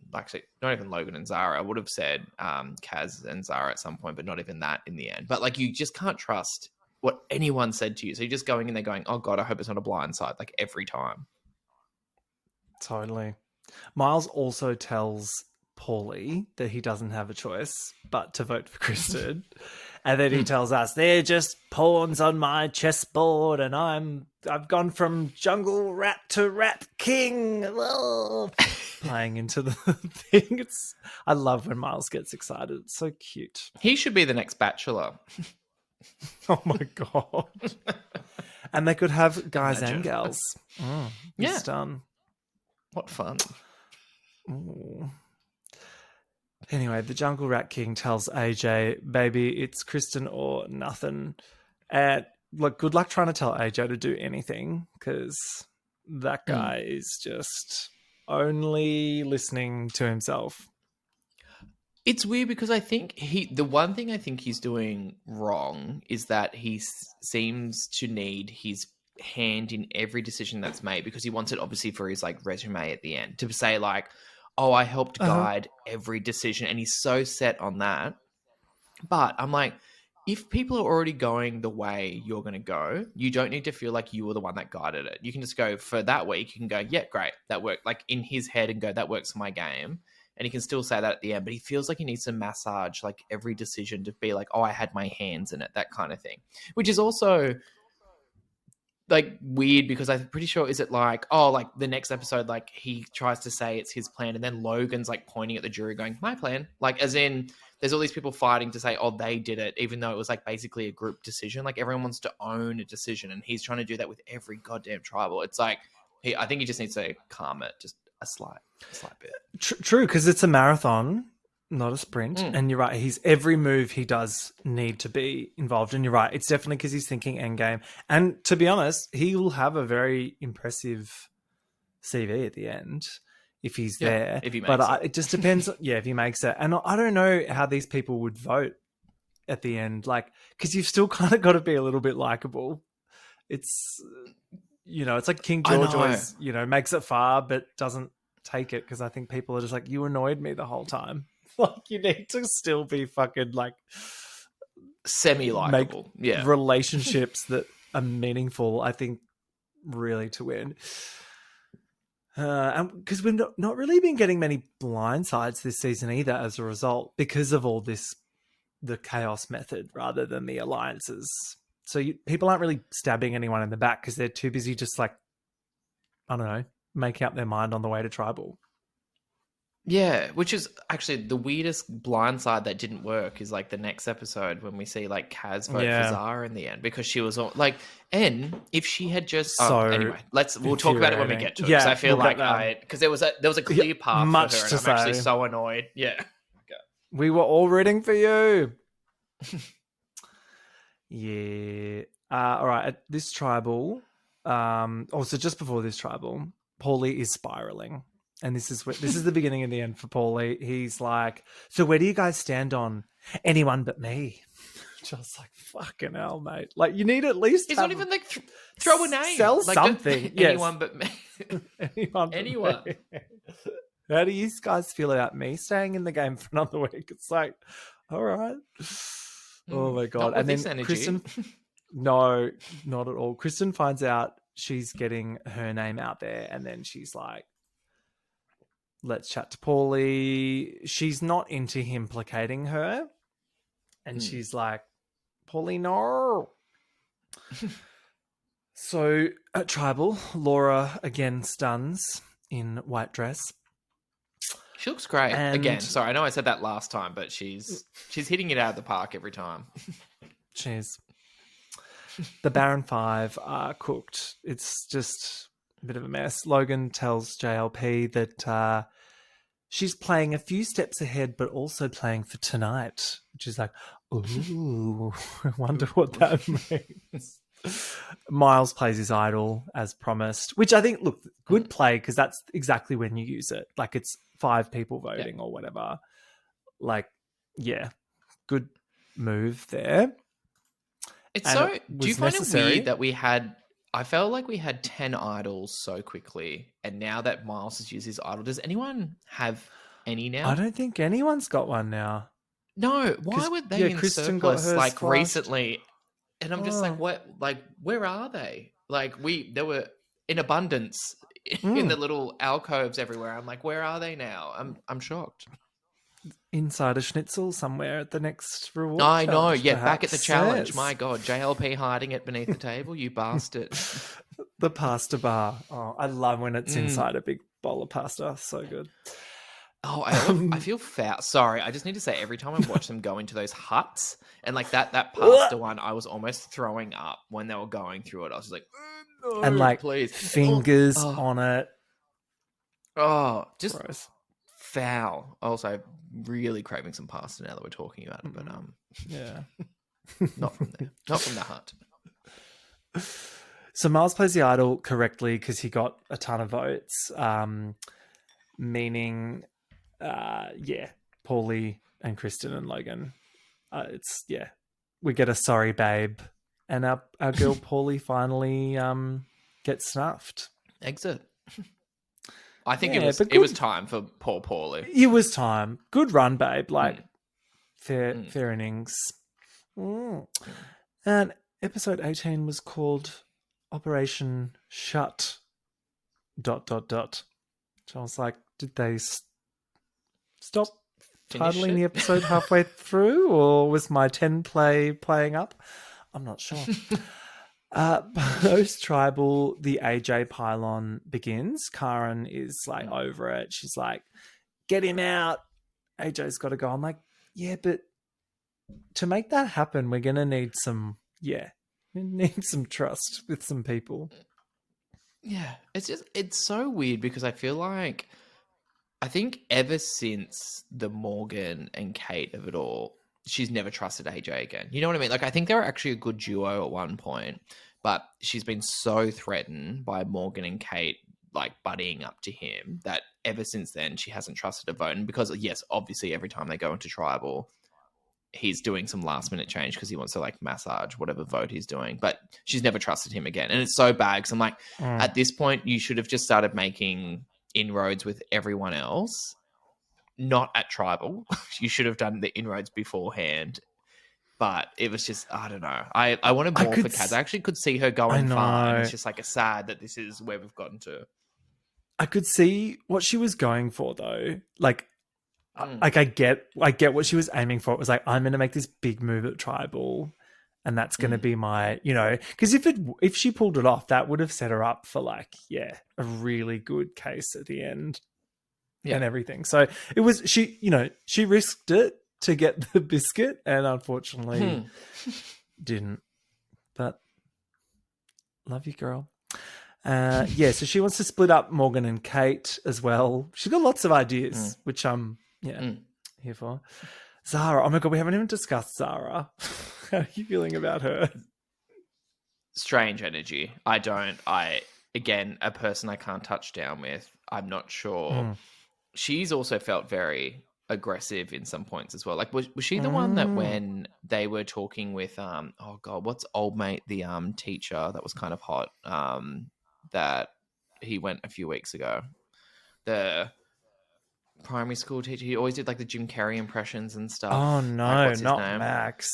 Logan and Zara. I would have said Kaz and Zara at some point, but not even that in the end. But like, you just can't trust what anyone said to you. So you're just going in there going, oh God, I hope it's not a blind side, like every time. Totally. Miles also tells Paulie that he doesn't have a choice but to vote for Kristen. And then he tells us, they're just pawns on my chessboard and I've gone from jungle rat to rat king. Playing into the thing. I love when Miles gets excited. It's so cute. He should be the next Bachelor. Oh my God. And they could have guys and gals. Yeah. It's done. What fun. Ooh. Anyway, the Jungle Rat King tells AJ, baby, it's Kristen or nothing. And look, good luck trying to tell AJ to do anything because that guy is just only listening to himself. It's weird because I think the one thing I think he's doing wrong is that he seems to need his hand in every decision that's made, because he wants it obviously for his like resume at the end to say like, oh, I helped guide every decision, and he's so set on that. But I'm like, if people are already going the way you're going to go, you don't need to feel like you were the one that guided it. You can just go for that week. You can go, yeah, great, that worked, like in his head, and go, that works for my game. And he can still say that at the end, but he feels like he needs to massage like every decision to be like, oh, I had my hands in it, that kind of thing. Which is also like weird, because I'm pretty sure, is it like, oh, like the next episode, like he tries to say it's his plan, and then Logan's like pointing at the jury going, my plan. Like, as in, there's all these people fighting to say, oh, they did it, even though it was like basically a group decision. Like everyone wants to own a decision, and he's trying to do that with every goddamn tribal. It's like, I think he just needs to calm it just a slight bit. True, because it's a marathon, not a sprint. And you're right, every move he does need to be involved. And you're right, it's definitely because he's thinking endgame. And to be honest, he will have a very impressive CV at the end if he's there. If he makes it. It just depends. If he makes it. And I don't know how these people would vote at the end, like, because you've still kind of got to be a little bit likable. It's, it's like King George always, makes it far but doesn't take it, because I think people are just like, you annoyed me the whole time. Like, you need to still be fucking like semi-likable. Make relationships that are meaningful, I think, really, to win. Because we've not really been getting many blindsides this season either, as a result, because of all this, the chaos method rather than the alliances. So people aren't really stabbing anyone in the back because they're too busy just like, I don't know, making up their mind on the way to tribal. Yeah, which is actually the weirdest blindside that didn't work is like the next episode when we see like Kaz vote for Zara in the end, because she was all like, and if she had just anyway, we'll talk about it when we get to it. Because I feel like because there was a clear path much for her, and I'm actually so annoyed. Yeah, we were all rooting for you. Yeah. All right. At this tribal, so just before this tribal, Paulie is spiraling. And this is the beginning and the end for Paulie. He's like, so where do you guys stand on anyone but me? Just like, fucking hell, mate. Like, you need at least It's not even like throw a name. Sell like, something. Anyone but me. Anyone. How do you guys feel about me staying in the game for another week? It's like, all right. Oh, my God. And then Kristen... No, not at all. Kristen finds out she's getting her name out there, and then she's like, let's chat to Paulie. She's not into him placating her. And she's like, Paulie, no. So at tribal, Laura again stuns in white dress. She looks great. Again, sorry, I know I said that last time, but she's hitting it out of the park every time. Cheers. The Barren 5 are cooked. It's just a bit of a mess. Logan tells JLP that she's playing a few steps ahead, but also playing for tonight, which is like, ooh, I wonder what that means. Miles plays his idol as promised, which I think, look, good play, because that's exactly when you use it. Like, it's 5 people voting or whatever. Like, yeah, good move there. It's do you find it weird that I felt like we had 10 idols so quickly, and now that Miles has used his idol, does anyone have any now? I don't think anyone's got one now. No, why were they in Kristen surplus like flashed. Recently? And I'm just like, what? Like, where are they? Like, they were in abundance in the little alcoves everywhere. I'm like, where are they now? I'm shocked. Inside a schnitzel somewhere at the next reward. I know, yeah, perhaps. back at the challenge. Yes. My God, JLP hiding it beneath the table, you bastard. The pasta bar. Oh, I love when it's inside a big bowl of pasta. So good. Oh, I feel foul. Sorry, I just need to say, every time I watch them go into those huts, and like that pasta one, I was almost throwing up when they were going through it. I was just like, no, and like please. fingers on it. Oh, just gross. Foul. Also, really craving some pasta now that we're talking about it, but yeah, not from there, not from the hut. So Miles plays the idol correctly because he got a ton of votes, meaning, Paulie and Kristen and Logan. We get a sorry babe, and our girl Paulie finally gets snuffed. Exit. I think Yeah, it was time for poor Paulie. It was time. Good run, babe. Fair innings. And episode 18 was called Operation Shut ... So I was like, did they stop titling the episode halfway through, or was my 10 playing up? I'm not sure. Post-tribal, the AJ pylon begins. Karin is like over it. She's like, get him out. AJ's got to go. I'm like, yeah, but to make that happen, we're going to need some trust with some people. Yeah, it's so weird because I feel like, I think ever since the Morgan and Kate of it all, she's never trusted AJ again. You know what I mean? Like, I think they were actually a good duo at one point, but she's been so threatened by Morgan and Kate, like, buddying up to him, that ever since then, she hasn't trusted a vote. And because, yes, obviously every time they go into tribal, he's doing some last minute change because he wants to like massage whatever vote he's doing, but she's never trusted him again. And it's so bad because I'm like, at this point, you should have just started making inroads with everyone else, not at tribal. You should have done the inroads beforehand. But it was just, I don't know. I wanted more for Kaz. I actually could see her going far. And it's just like a sad that this is where we've gotten to. I could see what she was going for though. Like I get what she was aiming for. It was like, I'm going to make this big move at tribal, and that's going to be my, because if she pulled it off, that would have set her up for like, a really good case at the end and everything. So it was, she risked it to get the biscuit, and unfortunately didn't. But love you, girl. So she wants to split up Morgan and Kate as well. She's got lots of ideas, which I'm here for. Zara. Oh my God, we haven't even discussed Zara. How are you feeling about her? Strange energy. Again, a person I can't touch down with. I'm not sure. She's also felt very aggressive in some points as well. Like, was she the one that when they were talking with, oh God, what's old mate, the teacher that was kind of hot, that he went a few weeks ago? The primary school teacher. He always did like the Jim Carrey impressions and stuff. Oh no, like, not Max.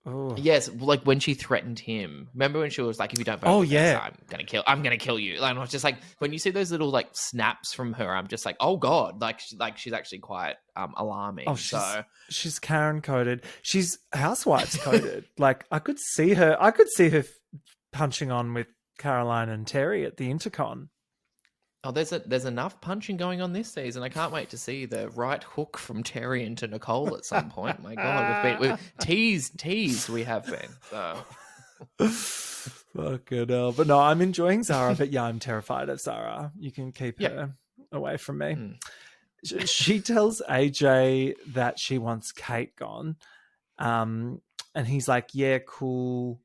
Ooh. Yes, like when she threatened him. Remember when she was like, "If you don't vote, I'm gonna kill you." Like, I was just like, when you see those little like snaps from her, I'm just like, oh God, like she's actually quite alarming. Oh, she's Karin coded. She's Housewives coded. Like I could see her punching on with Caroline and Terry at the Intercon. Oh, there's enough punching going on this season. I can't wait to see the right hook from Terry into Nicole at some point. My God, we've teased we have been. So. Fucking hell. But no, I'm enjoying Zara, but I'm terrified of Zara. You can keep her away from me. She tells AJ that she wants Kate gone. And he's like, yeah, cool.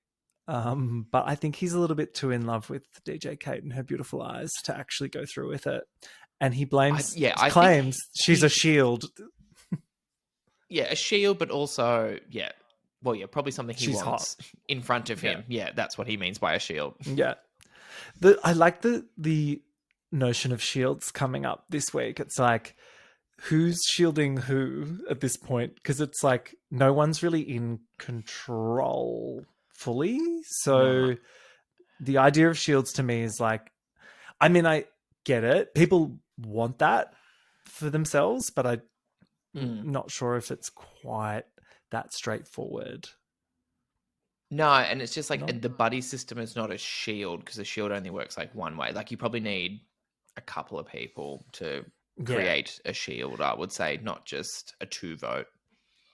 But I think he's a little bit too in love with DJ Kate and her beautiful eyes to actually go through with it. And he claims she's a shield. Yeah, a shield, but also, probably something she's wants hot. In front of him. Yeah, that's what he means by a shield. Yeah. I like the notion of shields coming up this week. It's like, who's shielding who at this point? Because it's like no one's really in control fully. So the idea of shields to me is like, I mean, I get it. People want that for themselves, but I'm not sure if it's quite that straightforward. No, and it's just like the buddy system is not a shield because a shield only works like one way. Like you probably need a couple of people to create a shield, I would say, not just a 2 vote.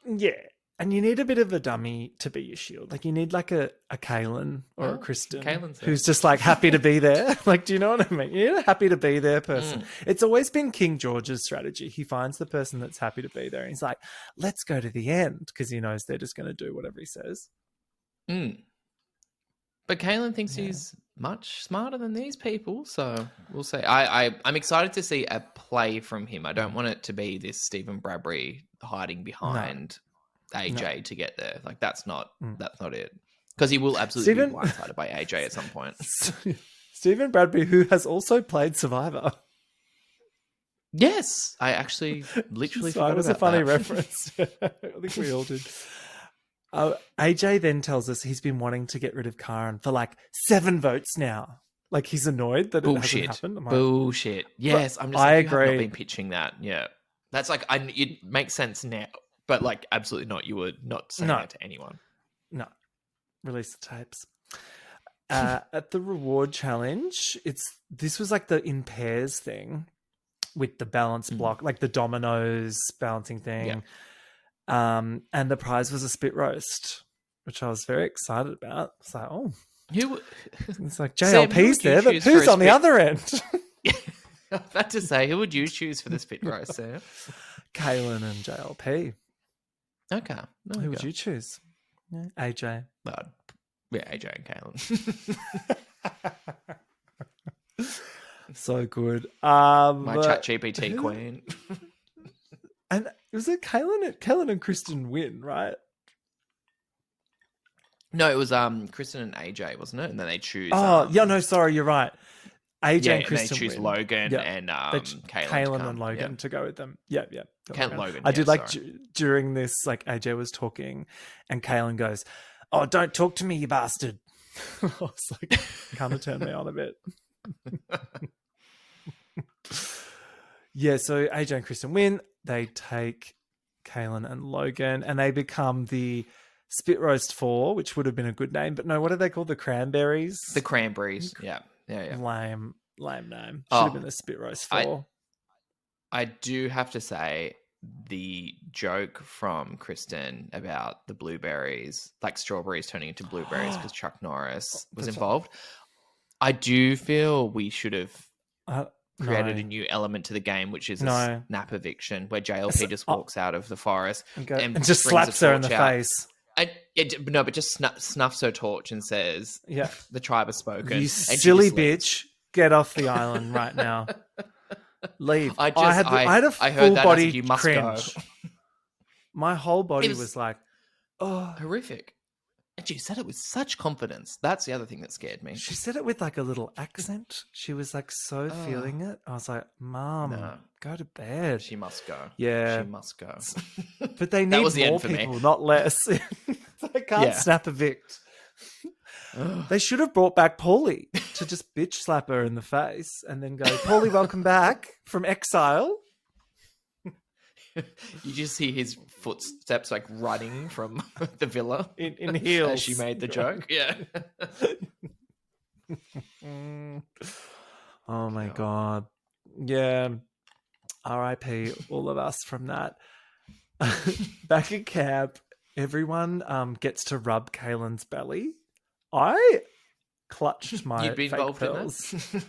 Yeah. And you need a bit of a dummy to be your shield. Like you need like a Kaelan or a Kristen who's just like happy to be there. Like, do you know what I mean? You're a happy to be there person. It's always been King George's strategy. He finds the person that's happy to be there. And he's like, let's go to the end because he knows they're just going to do whatever he says. But Kaelan thinks he's much smarter than these people, so we'll see. I'm excited to see a play from him. I don't want it to be this Stephen Bradbury hiding behind AJ to get there. Like that's not it. Because he will absolutely be blindsided by AJ at some point. Stephen Bradbury, who has also played Survivor. Yes, I actually literally forgot It was about a funny that. reference. I think we all did. AJ then tells us he's been wanting to get rid of Karin for like 7 votes now. Like he's annoyed that it hasn't happened. Bullshit. Yes, I'm just. I like, you have agree. not been pitching that. Yeah, that's like it makes sense now, but like absolutely not. You would not say that to anyone. No, release the tapes. At the reward challenge, this was like the in pairs thing with the balance block, like the dominoes balancing thing. Yeah. And the prize was a spit roast, which I was very excited about. It's like, it's like JLP's there, but who's on the other end? I was about to say, who would you choose for the spit roast, Sam? Kaelan and JLP. Okay. Who would you choose? Yeah. AJ. AJ and Kaelan. So good. My chat GPT queen. And was it Kaelan and Kristen win, right? No, it was Kristen and AJ, wasn't it? And then they choose. Sorry, you're right. AJ and Kristen they choose win. Logan and Kaelan and Logan to go with them. Yeah. Logan. I did during this, like AJ was talking, and Kaelan goes, "Oh, don't talk to me, you bastard." I was like, kind of turned me on a bit. Yeah, so AJ and Kristen win. They take Kaelan and Logan, and they become the Spit Roast 4, which would have been a good name. But no, what are they called? The Cranberries? The Cranberries, yeah. Lame name. Should have been the Spit Roast 4. I do have to say, the joke from Kristen about the blueberries, like strawberries turning into blueberries because Chuck Norris was involved. I do feel we should have created a new element to the game, which is a snap eviction, where JLP just walks out of the forest and just slaps her in the face. But just snuffs her torch and says, the tribe has spoken. You silly bitch, get off the island right now. Leave. I had a full body cringe. My whole body was like, horrific. And she said it with such confidence. That's the other thing that scared me. She said it with like a little accent. She was like so feeling it. I was like, Mom, go to bed. She must go. Yeah. She must go. But they need more people, not less. They can't snap evict. They should have brought back Paulie to just bitch slap her in the face and then go, Paulie, welcome back from exile. You just see his footsteps like running from the villa in heels as she made the joke. Yeah. Oh my God. Yeah. R.I.P. all of us from that. Back at camp, everyone gets to rub Kaelan's belly. I clutched my You'd be fake involved pearls. in that?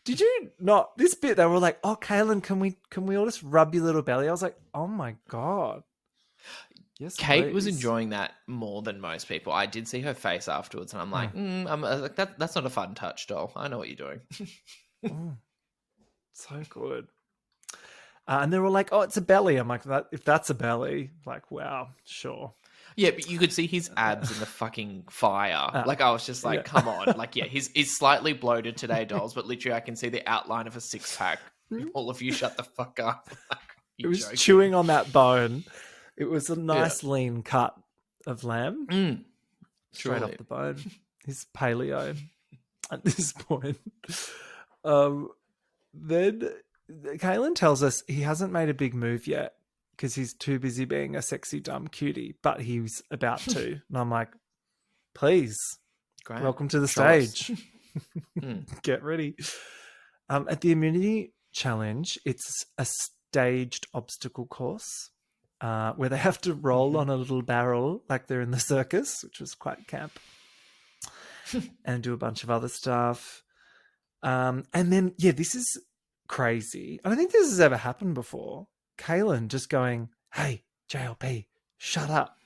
Did you not? This bit, they were like, "Oh, Kaelan, can we all just rub your little belly?" I was like, "Oh my God." Yes, Kate was please. enjoying that more than most people. I did see her face afterwards, and I'm like, that's not a fun touch, doll. I know what you're doing. So good. And they were like, "Oh, it's a belly." I'm like, if that's a belly, like, wow, sure. Yeah, but you could see his abs in the fucking fire. Like, I was just like, come on. Like, yeah, he's slightly bloated today, dolls, but literally I can see the outline of a six-pack. All of you shut the fuck up. Like, it was joking. Chewing on that bone. It was a nice lean cut of lamb. Straight off the bone. He's paleo at this point. Then Kaelan tells us he hasn't made a big move yet because he's too busy being a sexy, dumb cutie, but he's about to. And I'm like, please, welcome to the stage. Get ready. At the immunity challenge, it's a staged obstacle course where they have to roll on a little barrel like they're in the circus, which was quite camp, and do a bunch of other stuff. And then, this is crazy. I don't think this has ever happened before. Kaelan just going, "Hey, JLP, shut up.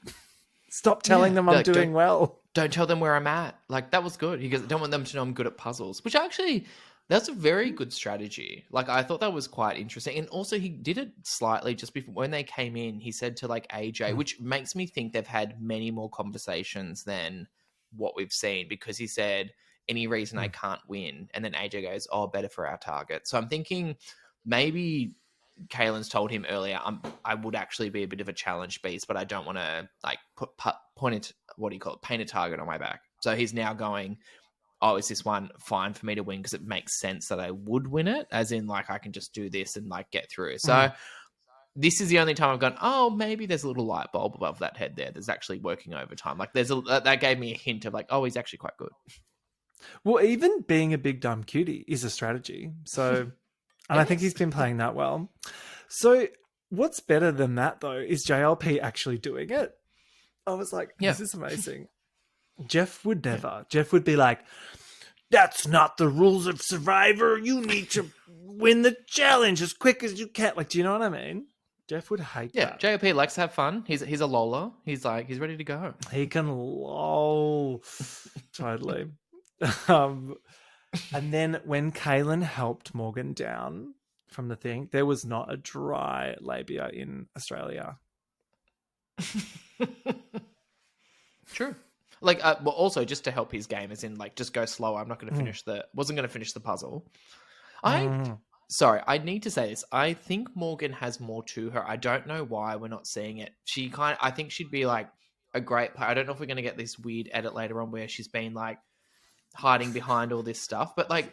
Stop telling them I'm doing well." don't tell them where I'm at. Like, that was good. He goes, I don't want them to know I'm good at puzzles, which actually, that's a very good strategy. Like, I thought that was quite interesting. And also, he did it slightly just before, when they came in, he said to, like, AJ, which makes me think they've had many more conversations than what we've seen, because he said, any reason I can't win. And then AJ goes, oh, better for our target. So I'm thinking maybe Kaelan's told him earlier, I would actually be a bit of a challenge beast, but I don't want to, like, paint a target on my back. So he's now going, oh, is this one fine for me to win? Because it makes sense that I would win it, as in, like, I can just do this and, like, get through. So this is the only time I've gone, oh, maybe there's a little light bulb above that head there that's actually working overtime. Like, that gave me a hint of, like, oh, he's actually quite good. Well, even being a big dumb cutie is a strategy. So, and I think he's been playing that well. So what's better than that, though, is JLP actually doing it. I was like, this is amazing. Jeff would never. Jeff would be like, that's not the rules of Survivor. You need to win the challenge as quick as you can. Like, do you know what I mean? Jeff would hate that. Yeah, JLP likes to have fun. He's a loller. He's ready to go. He can lol. Totally. And then when Kaelan helped Morgan down from the thing, there was not a dry labia in Australia. True. Like, well, also just to help his game, as in, like, just go slower. I'm not going to wasn't going to finish the puzzle. Sorry, I need to say this. I think Morgan has more to her. I don't know why we're not seeing it. I think she'd be, like, a great player. I don't know if we're going to get this weird edit later on where she's been, like, hiding behind all this stuff. But, like,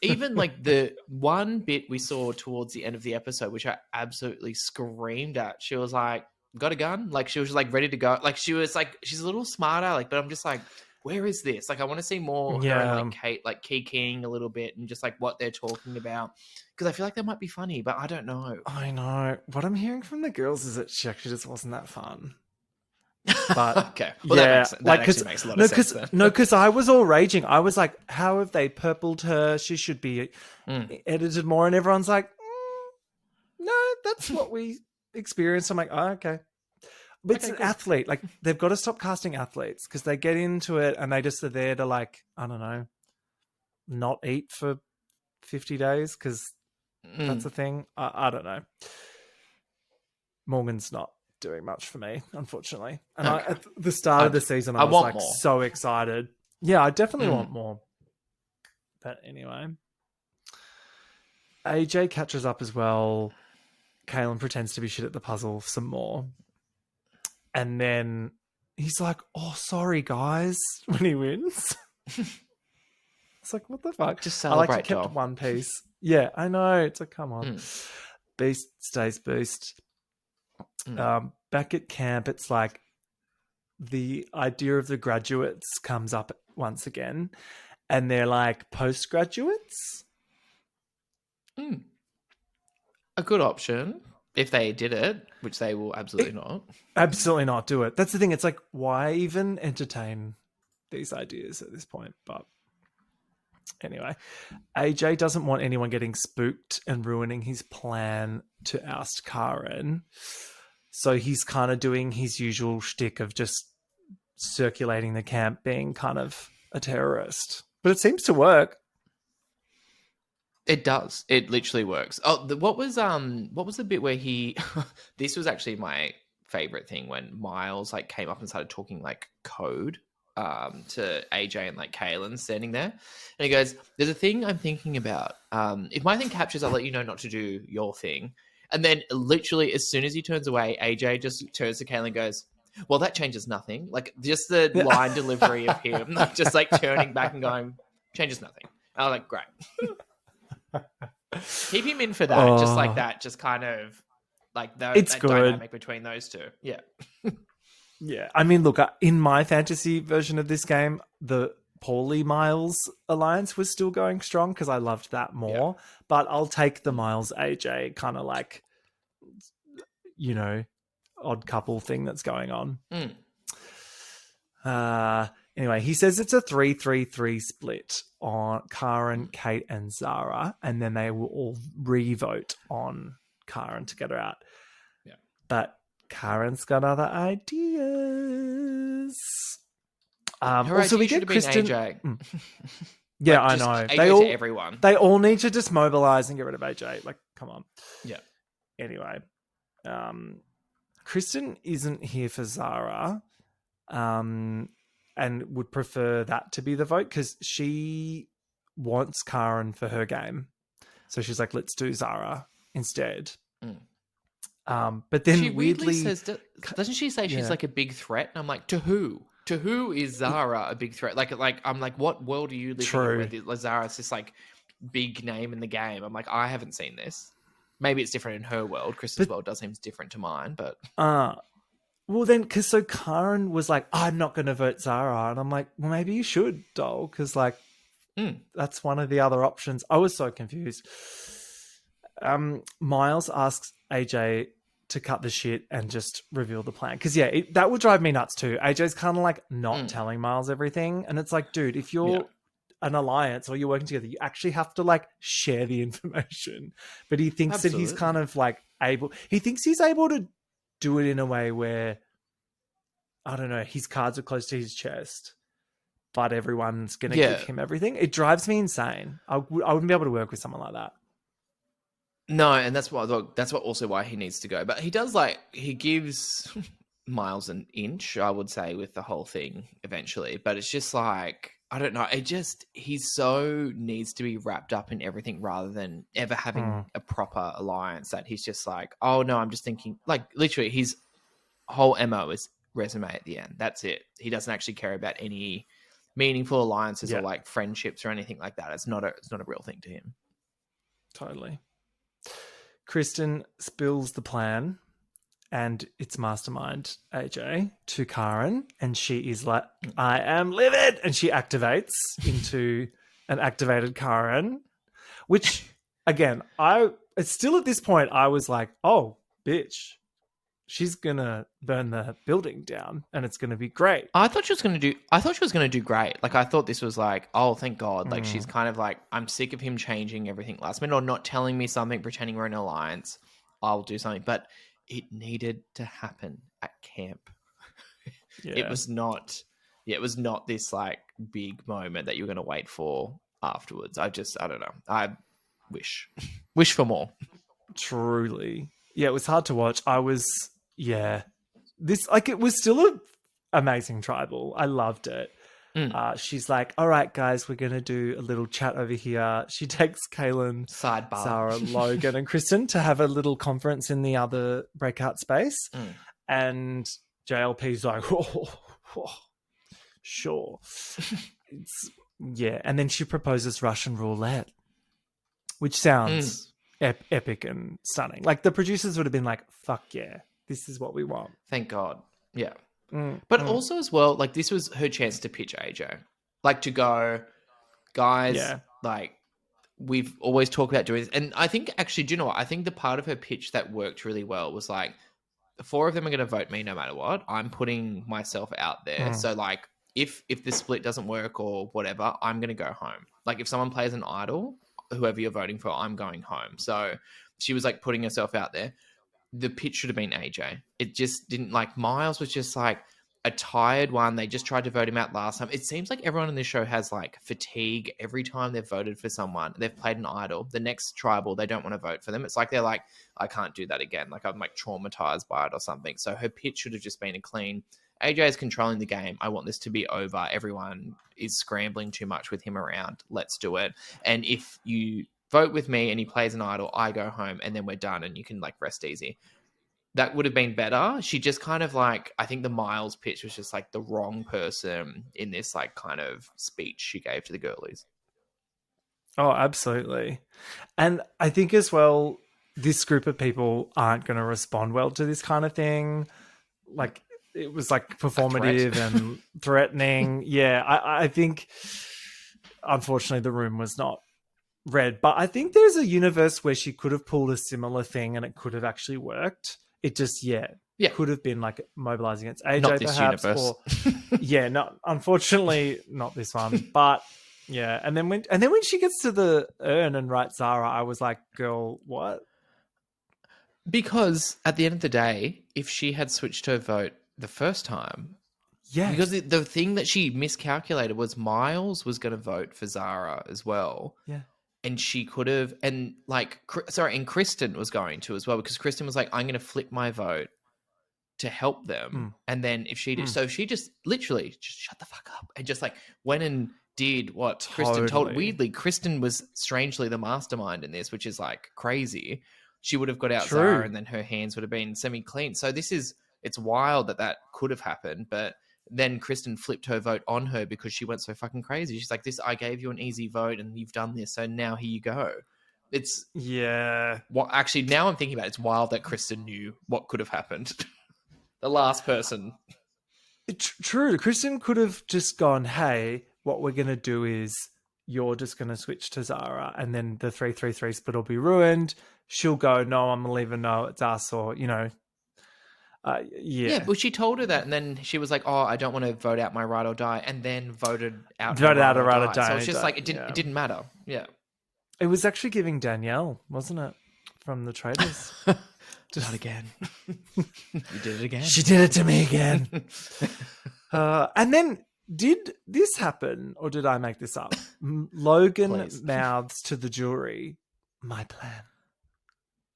even, like, the one bit we saw towards the end of the episode, which I absolutely screamed at, she was like, got a gun? Like, she was just, like, ready to go. Like, she was like, she's a little smarter, like, but I'm just like, where is this? Like, I want to see more her and, like, Kate, like, keying a little bit and just, like, what they're talking about, because I feel like that might be funny, but I don't know. I know. What I'm hearing from the girls is that she actually just wasn't that fun. But okay, well, that actually makes a lot of sense then. No, because I was all raging. I was like, how have they purpled her? She should be edited more. And everyone's like, no, that's what we experienced. I'm like, oh, okay. But it's an athlete. Like, they've got to stop casting athletes, because they get into it and they just are there to, like, I don't know, not eat for 50 days because that's a thing. I don't know. Morgan's not doing much for me, unfortunately. And at the start of the season, I was like more. So excited. Yeah, I definitely want more. But anyway, AJ catches up as well. Kaelan pretends to be shit at the puzzle some more. And then he's like, oh, sorry, guys, when he wins. It's like, what the fuck? Just celebrate, I like you kept one piece. Yeah, I know. It's like, come on. Beast stays beast. Back at camp, it's like the idea of the graduates comes up once again. And they're like postgraduates. A good option. If they did it, which they will absolutely not. Absolutely not do it. That's the thing. It's like, why even entertain these ideas at this point? But anyway, AJ doesn't want anyone getting spooked and ruining his plan to oust Karin. So he's kind of doing his usual shtick of just circulating the camp, being kind of a terrorist. But it seems to work. It does. It literally works. Oh, what was the bit where he? This was actually my favorite thing, when Miles, like, came up and started talking, like, code to AJ and, like, Kaelan standing there, and he goes, "There's a thing I'm thinking about. If my thing captures, I'll let you know not to do your thing." And then literally as soon as he turns away, AJ just turns to Kaelan and goes, "Well, that changes nothing." Like, just the line delivery of him, like, just, like, turning back and going, "Changes nothing." And I was like, great. Keep him in for that, just like that, just kind of like that dynamic between those two. Yeah. Yeah. I mean, look, in my fantasy version of this game, the Paulie Miles alliance was still going strong because I loved that more. Yeah. But I'll take the Miles AJ kind of, like, you know, odd couple thing that's going on. Anyway, he says it's a 3-3-3 split on Karin, Kate, and Zara, and then they will all re-vote on Karin to get her out. Yeah. But Karin's got other ideas. Her Also, idea we should get have been Kristen. AJ. Yeah, Like, I just know. AJ to everyone. They all need to just mobilize and get rid of AJ. Like, come on. Yeah. Anyway, Kristen isn't here for Zara, and would prefer that to be the vote because she wants Karin for her game. So she's like, let's do Zara instead. But then She weirdly says, doesn't she say she's like a big threat? And I'm like, to who? To who is Zara a big threat? Like I'm like, what world are you living in where Zara's this like big name in the game? I'm like, I haven't seen this. Maybe it's different in her world. Kristen's world does seem different to mine, but well then, because so Karin was like, I'm not going to vote Zara, and I'm like, well, maybe you should, doll, because like that's one of the other options. I was so confused. Miles asks AJ to cut the shit and just reveal the plan. Because, that would drive me nuts too. AJ's kind of like not telling Miles everything. And it's like, dude, if you're an alliance or you're working together, you actually have to like share the information. But he thinks that he's kind of like he thinks he's able to do it in a way where, I don't know, his cards are close to his chest, but everyone's going to give him everything. It drives me insane. I wouldn't be able to work with someone like that. No, and that's also why he needs to go. But he does he gives Miles an inch, I would say, with the whole thing eventually. But it's just like, I don't know. He so needs to be wrapped up in everything rather than ever having a proper alliance that he's just like, oh no, I'm just thinking, like literally his whole MO is resume at the end. That's it. He doesn't actually care about any meaningful alliances or like friendships or anything like that. It's not a real thing to him. Totally. Kristen spills the plan and its mastermind, AJ, to Karin, and she is like, I am livid! And she activates into an activated Karin, which, again, it's still at this point, I was like, oh, bitch, she's going to burn the building down and it's going to be great. I thought she was going to do great. Like, I thought this was like, oh, thank God. Like, she's kind of like, I'm sick of him changing everything last minute or not telling me something, pretending we're in an alliance. I'll do something. But it needed to happen at camp. It was not this like big moment that you're going to wait for afterwards. I don't know. I wish for more. Truly. Yeah, it was hard to watch. It was still an amazing tribal. I loved it. She's like, all right, guys, we're going to do a little chat over here. She takes Kaelan, sidebar, Sarah, Logan, and Kristen to have a little conference in the other breakout space. And JLP's like, sure. And then she proposes Russian Roulette, which sounds epic and stunning. Like the producers would have been like, fuck yeah, this is what we want. Thank God. Yeah. But also as well, like this was her chance to pitch AJ. Like to go, guys, like we've always talked about doing this. And I think actually, do you know what? I think the part of her pitch that worked really well was like, the four of them are going to vote me no matter what. I'm putting myself out there. So like if the split doesn't work or whatever, I'm going to go home. Like if someone plays an idol, whoever you're voting for, I'm going home. So she was like putting herself out there. The pitch should have been AJ. It just didn't, like Miles was just like a tired one. They just tried to vote him out last time. It seems like everyone in this show has like fatigue every time they've voted for someone. They've played an idol. The next tribal, they don't want to vote for them. It's like they're like, I can't do that again. Like I'm like traumatized by it or something. So her pitch should have just been a clean, AJ is controlling the game. I want this to be over. Everyone is scrambling too much with him around. Let's do it. And if you vote with me and he plays an idol, I go home and then we're done and you can like rest easy. That would have been better. She just kind of like, I think the Miles pitch was just like the wrong person in this like kind of speech she gave to the girlies. Oh, absolutely. And I think as well, this group of people aren't going to respond well to this kind of thing. Like it was like performative and threatening. Yeah, I think unfortunately the room was not read, but I think there's a universe where she could have pulled a similar thing and it could have actually worked. It just could have been like mobilizing its AJ, not this perhaps, universe. or unfortunately not this one, but and then when she gets to the urn and writes Zara, I was like, girl, what? Because at the end of the day, if she had switched her vote the first time, Yes. Because the thing that she miscalculated was Miles was going to vote for Zara as well. Yeah. And she could have, and and Kristen was going to as well, because Kristen was like, I'm going to flip my vote to help them. And then if she did, so she just literally just shut the fuck up and just like went and did what Kristen told. Weirdly, Kristen was strangely the mastermind in this, which is like crazy. She would have got out Zara and then her hands would have been semi-clean. So it's wild that could have happened, but then Kristen flipped her vote on her because she went so fucking crazy. She's like, I gave you an easy vote and you've done this, so now here you go. It's... Yeah. Well, actually, now I'm thinking about it, it's wild that Kristen knew what could have happened. The last person. True. Kristen could have just gone, hey, what we're going to do is you're just going to switch to Zara and then the 3-3-3 split will be ruined. She'll go, no, I'm going to leave her no, it's us, or, Yeah, but she told her that, and then she was like, "Oh, I don't want to vote out my ride or die," and then voted out a ride or or die. So it's just like it didn't matter. Yeah, it was actually giving Danielle, wasn't it, from the Traitors? Just not again. You did it again. She did it to me again. And then, did this happen, or did I make this up? Logan mouths to the jury, "My plan."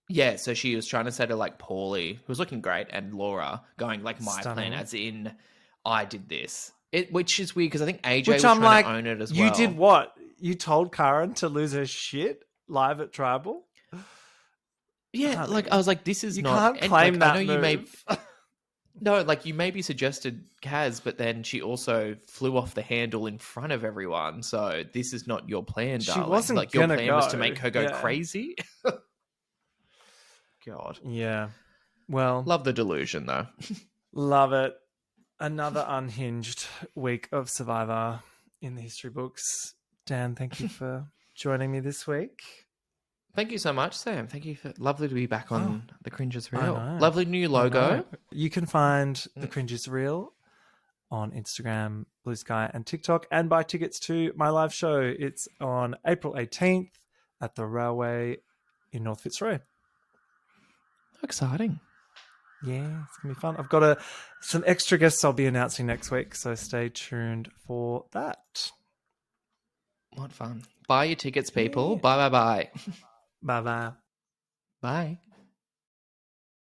Yeah, so she was trying to say to like Paulie, who was looking great, and Laura going like, "My plan," as in, I did this. Which is weird because I think AJ was trying to own it as well. You did what? You told Karin to lose her shit live at Tribal? Yeah, like I was like, this is not... You can't claim that I know move. No, like you maybe suggested Kaz, but then she also flew off the handle in front of everyone. So this is not your plan, darling. She wasn't like your gonna plan go. was to make her go crazy. God. Yeah. Well, love the delusion though. Love it. Another unhinged week of Survivor in the history books. Dan, thank you for joining me this week. Thank you so much, Sam. Thank you for lovely to be back on The Cringe is Real. Lovely new logo. You can find The Cringe is Real on Instagram, Blue Sky, and TikTok, and buy tickets to my live show. It's on April 18th at the Railway in North Fitzroy. Exciting. Yeah, it's going to be fun. I've got some extra guests I'll be announcing next week, so stay tuned for that. What fun. Buy your tickets, people. Yeah. Bye. Bye-bye. Bye.